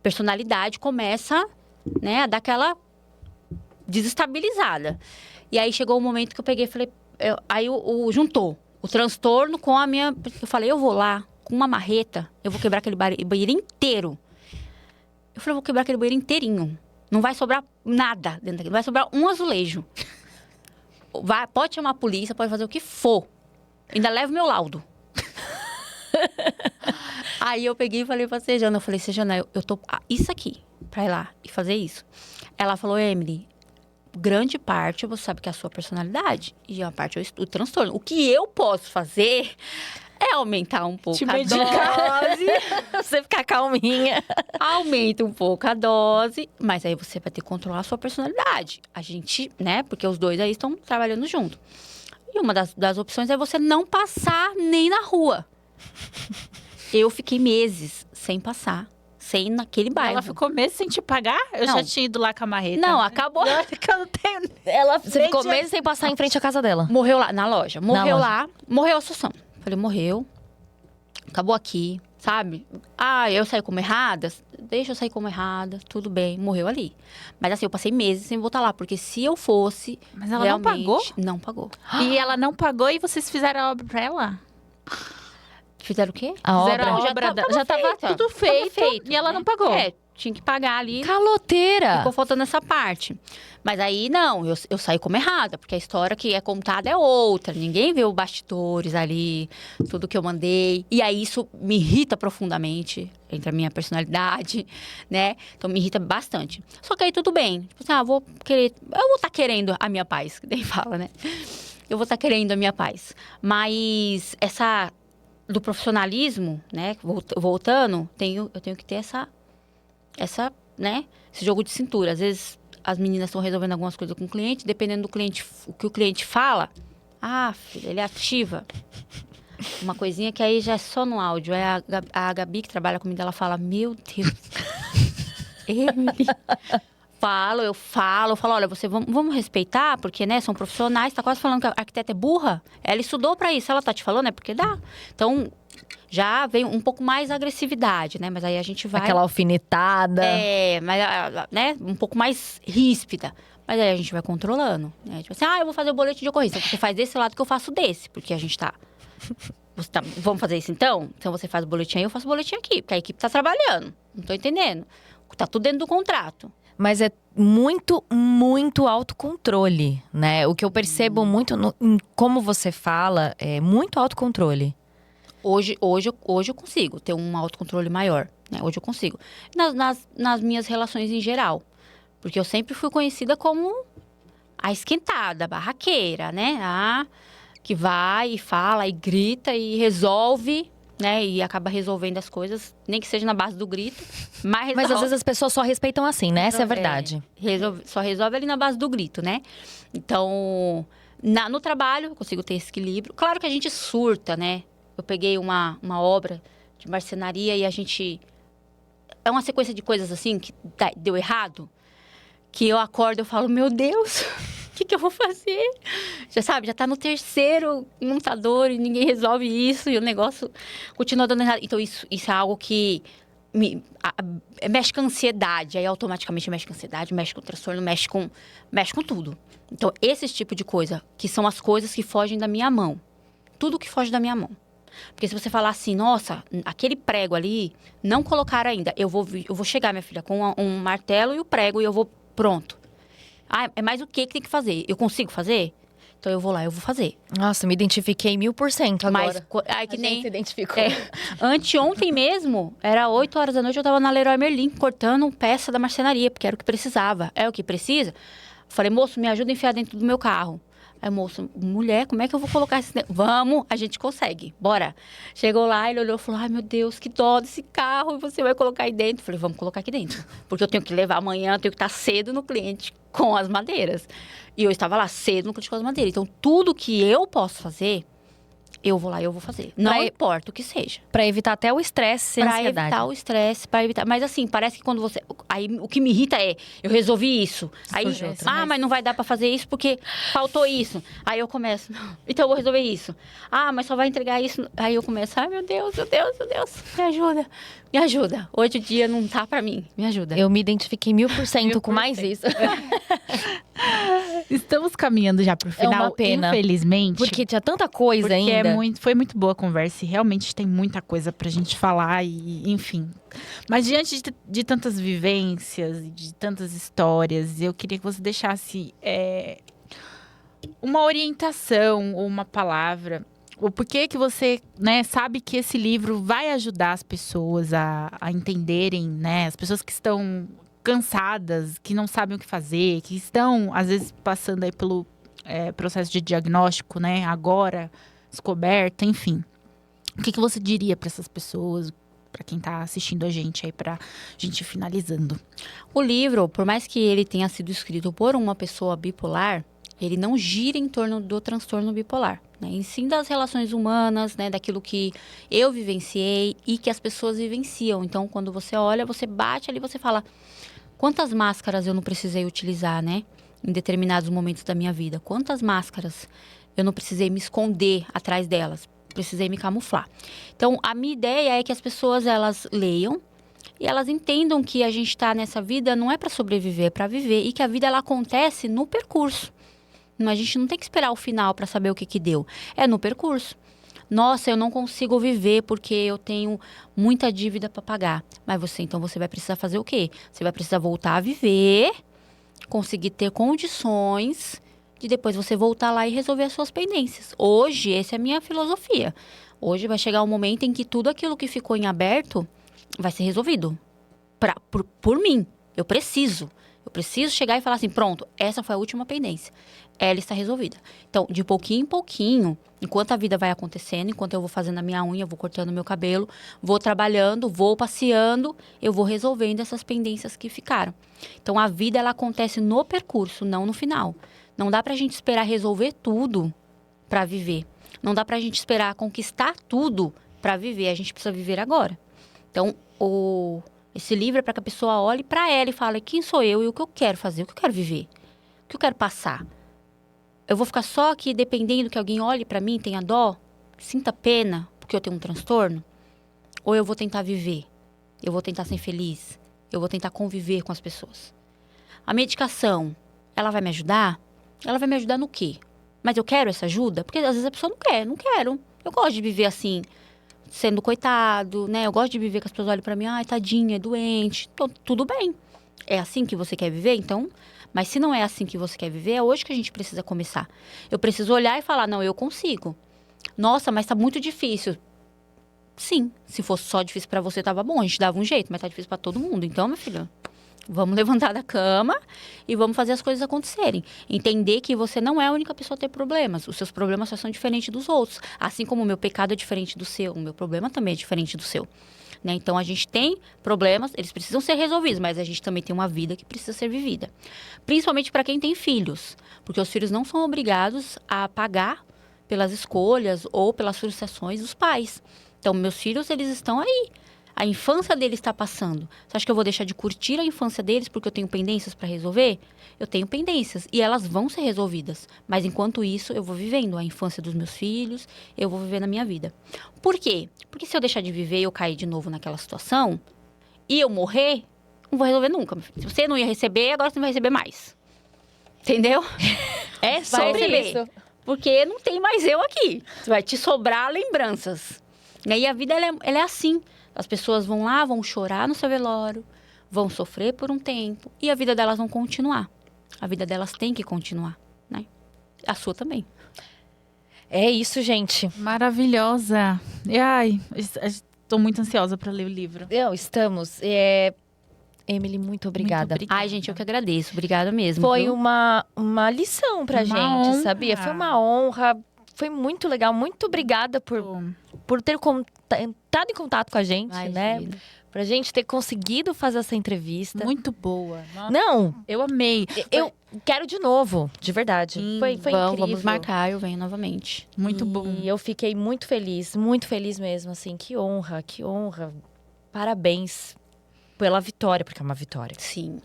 personalidade começa, né, a dar aquela desestabilizada. E aí, chegou um momento que eu peguei e falei, juntou o transtorno com a minha... Eu falei, eu vou lá, com uma marreta, eu vou quebrar aquele banheiro inteiro. Eu falei, eu vou quebrar aquele banheiro inteirinho. Não vai sobrar nada dentro daquele. Não vai sobrar um azulejo. Pode chamar a polícia, pode fazer o que for. Ainda levo meu laudo. Aí eu peguei e falei pra Sejana, eu tô... isso aqui, pra ir lá e fazer isso. Ela falou, Emily... grande parte, você sabe que é a sua personalidade. E a parte é o transtorno. O que eu posso fazer é aumentar um pouco a dose. Você ficar calminha. Aumenta um pouco a dose. Mas aí você vai ter que controlar a sua personalidade. A gente, né? Porque os dois aí estão trabalhando junto. E uma das opções é você não passar nem na rua. Eu fiquei meses sem passar. Sem naquele bairro. Ela ficou meses sem te pagar? Eu já tinha ido lá com a marreta. Não, acabou. Eu não tenho... Você ficou meses sem passar em frente à casa dela? Morreu lá, na loja. Morreu lá, morreu a situação. Falei, morreu. Acabou aqui, sabe? Eu saí como errada? Deixa eu sair como errada, tudo bem. Morreu ali. Mas assim, eu passei meses sem voltar lá. Porque se eu fosse... Mas ela não pagou? Não pagou. E ela não pagou e vocês fizeram a obra pra ela? Fizeram o quê? A Fizeram obra. já tava tudo feito, e ela não pagou. Tinha que pagar ali. Caloteira! Ficou faltando essa parte. Mas aí, não, eu saí como errada. Porque a história que é contada é outra. Ninguém vê os bastidores ali, tudo que eu mandei. E aí, isso me irrita profundamente. Entre a minha personalidade, né? Então, me irrita bastante. Só que aí, tudo bem. Tipo assim, eu vou estar querendo a minha paz. Que nem fala, né? Eu vou estar querendo a minha paz. Mas essa... do profissionalismo, né? Voltando, eu tenho que ter essa, né? Esse jogo de cintura. Às vezes, as meninas estão resolvendo algumas coisas com o cliente, dependendo do cliente, o que o cliente fala. Filha, ele ativa. Uma coisinha que aí já é só no áudio. A Gabi, que trabalha comigo, ela fala, meu Deus. Emily. Eu falo, olha, vamos respeitar, porque, né, são profissionais, tá quase falando que a arquiteta é burra. Ela estudou pra isso, ela tá te falando, é porque dá. Então, já vem um pouco mais agressividade, né, mas aí a gente vai... Aquela alfinetada. Mas, né, um pouco mais ríspida. Mas aí a gente vai controlando, né, tipo assim, eu vou fazer o boletim de ocorrência, você faz desse lado que eu faço desse, porque a gente tá... Vamos fazer isso então? Então você faz o boletim aí, eu faço o boletim aqui, porque a equipe tá trabalhando, não tô entendendo. Tá tudo dentro do contrato. Mas é muito, muito autocontrole, né? O que eu percebo muito em como você fala é muito autocontrole. Hoje eu consigo ter um autocontrole maior, né? Hoje eu consigo. Nas minhas relações em geral. Porque eu sempre fui conhecida como a esquentada, a barraqueira, né? A que vai e fala e grita e resolve, né? E acaba resolvendo as coisas, nem que seja na base do grito, mas resolve. Mas às vezes as pessoas só respeitam assim, né? Essa é a verdade. Só resolve ali na base do grito, né? Então, no trabalho, eu consigo ter esse equilíbrio. Claro que a gente surta, né? Eu peguei uma obra de marcenaria e a gente... É uma sequência de coisas assim que deu errado. Que eu acordo e falo, meu Deus, o que eu vou fazer? Já sabe, já tá no terceiro montador e ninguém resolve isso. E o negócio continua dando errado. Então, isso é algo que mexe com a ansiedade. Aí, automaticamente, mexe com a ansiedade, mexe com o transtorno, mexe com tudo. Então, esse tipo de coisa, que são as coisas que fogem da minha mão. Tudo que foge da minha mão. Porque se você falar assim, nossa, aquele prego ali, não colocaram ainda. Eu vou chegar, minha filha, com um martelo e o prego e eu vou, pronto. Ah, é mais o que tem que fazer? Eu consigo fazer? Então eu vou lá, eu vou fazer. Nossa, me identifiquei 1000% agora. Mas, aí que A nem... gente se identificou. Anteontem mesmo, era 8 horas da noite, eu tava na Leroy Merlin, cortando peça da marcenaria, porque era o que precisava. É o que precisa? Falei, moço, me ajuda a enfiar dentro do meu carro. Aí, moço, mulher, como é que eu vou colocar esse... Vamos, a gente consegue, bora. Chegou lá, ele olhou e falou, ai, meu Deus, que dó desse carro, e você vai colocar aí dentro? Falei, vamos colocar aqui dentro. Porque eu tenho que levar amanhã, eu tenho que estar cedo no cliente com as madeiras. E eu estava lá cedo no cliente com as madeiras. Então, tudo que eu posso fazer, eu vou lá e eu vou fazer. Não importa o que seja. Pra evitar até o estresse e a ansiedade. Pra evitar o estresse, pra evitar... Mas assim, parece que quando você... Aí, o que me irrita é, eu resolvi isso. Aí, mas não vai dar pra fazer isso porque faltou isso. Aí eu começo, então eu vou resolver isso. Ah, mas só vai entregar isso. Aí eu começo, ai meu Deus, meu Deus, meu Deus. Me ajuda. Hoje o dia não tá pra mim. Me ajuda. Eu me identifiquei 1000% com mais isso. Estamos caminhando já pro final, uma pena. infelizmente. Porque tinha tanta coisa Porque ainda. foi muito boa a conversa e realmente tem muita coisa pra gente falar e enfim. Mas diante de tantas vivências, de tantas histórias, eu queria que você deixasse uma orientação ou uma palavra. O porquê que você, né, sabe que esse livro vai ajudar as pessoas a entenderem, né? As pessoas que estão cansadas, que não sabem o que fazer, que estão, às vezes, passando aí pelo processo de diagnóstico, né? Agora, descoberta, enfim. O que você diria para essas pessoas, para quem está assistindo a gente aí, para a gente ir finalizando? O livro, por mais que ele tenha sido escrito por uma pessoa bipolar, ele não gira em torno do transtorno bipolar, né? E sim das relações humanas, né? Daquilo que eu vivenciei e que as pessoas vivenciam. Então, quando você olha, você bate ali, você fala... Quantas máscaras eu não precisei utilizar, né? Em determinados momentos da minha vida. Quantas máscaras eu não precisei me esconder atrás delas. Precisei me camuflar. Então, a minha ideia é que as pessoas, elas leiam e elas entendam que a gente está nessa vida não é para sobreviver, é para viver. E que a vida, ela acontece no percurso. A gente não tem que esperar o final para saber o que deu. É no percurso. Nossa, eu não consigo viver porque eu tenho muita dívida para pagar. Mas então você vai precisar fazer o quê? Você vai precisar voltar a viver, conseguir ter condições de depois você voltar lá e resolver as suas pendências. Hoje, essa é a minha filosofia. Hoje vai chegar um momento em que tudo aquilo que ficou em aberto vai ser resolvido. Por mim. Eu preciso chegar e falar assim, pronto, essa foi a última pendência. Ela está resolvida. Então, de pouquinho em pouquinho, enquanto a vida vai acontecendo, enquanto eu vou fazendo a minha unha, vou cortando meu cabelo, vou trabalhando, vou passeando, eu vou resolvendo essas pendências que ficaram. Então, a vida, ela acontece no percurso, não no final. Não dá pra gente esperar resolver tudo pra viver. Não dá pra gente esperar conquistar tudo pra viver. A gente precisa viver agora. Então, esse livro é para que a pessoa olhe para ela e fale quem sou eu e o que eu quero fazer, o que eu quero viver, o que eu quero passar. Eu vou ficar só aqui dependendo que alguém olhe para mim, tenha dó, sinta pena porque eu tenho um transtorno? Ou eu vou tentar viver, eu vou tentar ser feliz, eu vou tentar conviver com as pessoas? A medicação, ela vai me ajudar? Ela vai me ajudar no quê? Mas eu quero essa ajuda? Porque às vezes a pessoa não quer, não quero. Eu gosto de viver assim, sendo coitado, né? Eu gosto de viver que as pessoas olhem pra mim, ai, tadinha, é doente. Então, tudo bem. É assim que você quer viver? Então, mas se não é assim que você quer viver, é hoje que a gente precisa começar. Eu preciso olhar e falar, não, eu consigo. Nossa, mas tá muito difícil. Sim, se fosse só difícil pra você, tava bom, a gente dava um jeito, mas tá difícil pra todo mundo. Então, meu filho, vamos levantar da cama e vamos fazer as coisas acontecerem. Entender que você não é a única pessoa a ter problemas. Os seus problemas só são diferentes dos outros. Assim como o meu pecado é diferente do seu, o meu problema também é diferente do seu. Né? Então, a gente tem problemas, eles precisam ser resolvidos, mas a gente também tem uma vida que precisa ser vivida. Principalmente para quem tem filhos, porque os filhos não são obrigados a pagar pelas escolhas ou pelas frustrações dos pais. Então, meus filhos, eles estão aí. A infância deles está passando. Você acha que eu vou deixar de curtir a infância deles porque eu tenho pendências para resolver? Eu tenho pendências e elas vão ser resolvidas. Mas enquanto isso, eu vou vivendo a infância dos meus filhos, eu vou viver na minha vida. Por quê? Porque se eu deixar de viver e eu cair de novo naquela situação e eu morrer, não vou resolver nunca. Meu filho. Se você não ia receber, agora você não vai receber mais. Entendeu? É Vai sobre receber. isso. Porque não tem mais eu aqui. Vai te sobrar lembranças. E aí a vida, ela é assim. As pessoas vão lá, vão chorar no seu velório, vão sofrer por um tempo. E a vida delas vão continuar. A vida delas tem que continuar, né? A sua também. É isso, gente. Maravilhosa. E, ai, estou muito ansiosa para ler o livro. Estamos. Emily, muito obrigada. Muito Ai, gente, eu que agradeço. Obrigada mesmo. Foi viu? uma lição pra Uma gente, honra. sabia? Foi uma honra. Foi muito legal. Muito obrigada por ter entrado em contato com a gente, né? Imagina. Pra gente ter conseguido fazer essa entrevista. Muito boa. Nossa, Não, eu amei. eu quero de novo, de verdade. Sim, Foi incrível. Vamos marcar, eu venho novamente. Muito E bom. eu fiquei muito feliz mesmo, assim. Que honra, que honra. Parabéns pela vitória, porque é uma vitória. Sim.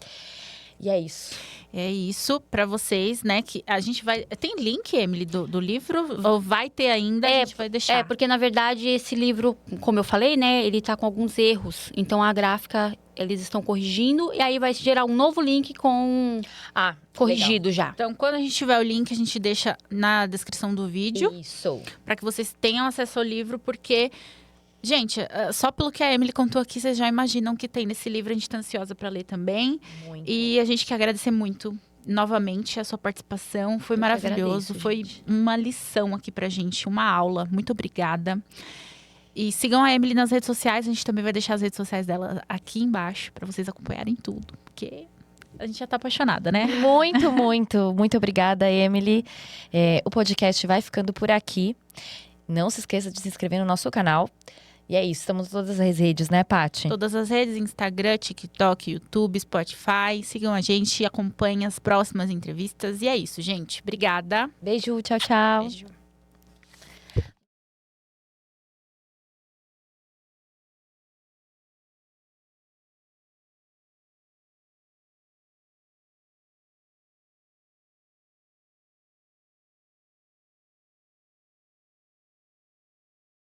E é isso. É isso para vocês, né? Que a gente vai. Tem link, Emily, do livro? Ou vai ter ainda? A gente vai deixar. É, porque na verdade esse livro, como eu falei, né, ele tá com alguns erros. Então a gráfica, eles estão corrigindo e aí vai gerar um novo link com corrigido já. Então, quando a gente tiver o link, a gente deixa na descrição do vídeo. Isso. Para que vocês tenham acesso ao livro, porque, gente, só pelo que a Emily contou aqui, vocês já imaginam o que tem nesse livro. A gente tá ansiosa para ler também. Muito. E a gente quer agradecer muito, novamente, a sua participação. Foi Eu que maravilhoso. agradeço, Foi gente. uma lição aqui pra gente, uma aula. Muito obrigada. E sigam a Emily nas redes sociais. A gente também vai deixar as redes sociais dela aqui embaixo, para vocês acompanharem tudo. Porque a gente já tá apaixonada, né? Muito, muito obrigada, Emily. O podcast vai ficando por aqui. Não se esqueça de se inscrever no nosso canal. E é isso, estamos em todas as redes, né, Paty? Todas as redes, Instagram, TikTok, YouTube, Spotify. Sigam a gente e acompanhem as próximas entrevistas. E é isso, gente. Obrigada. Beijo, tchau, tchau. Beijo.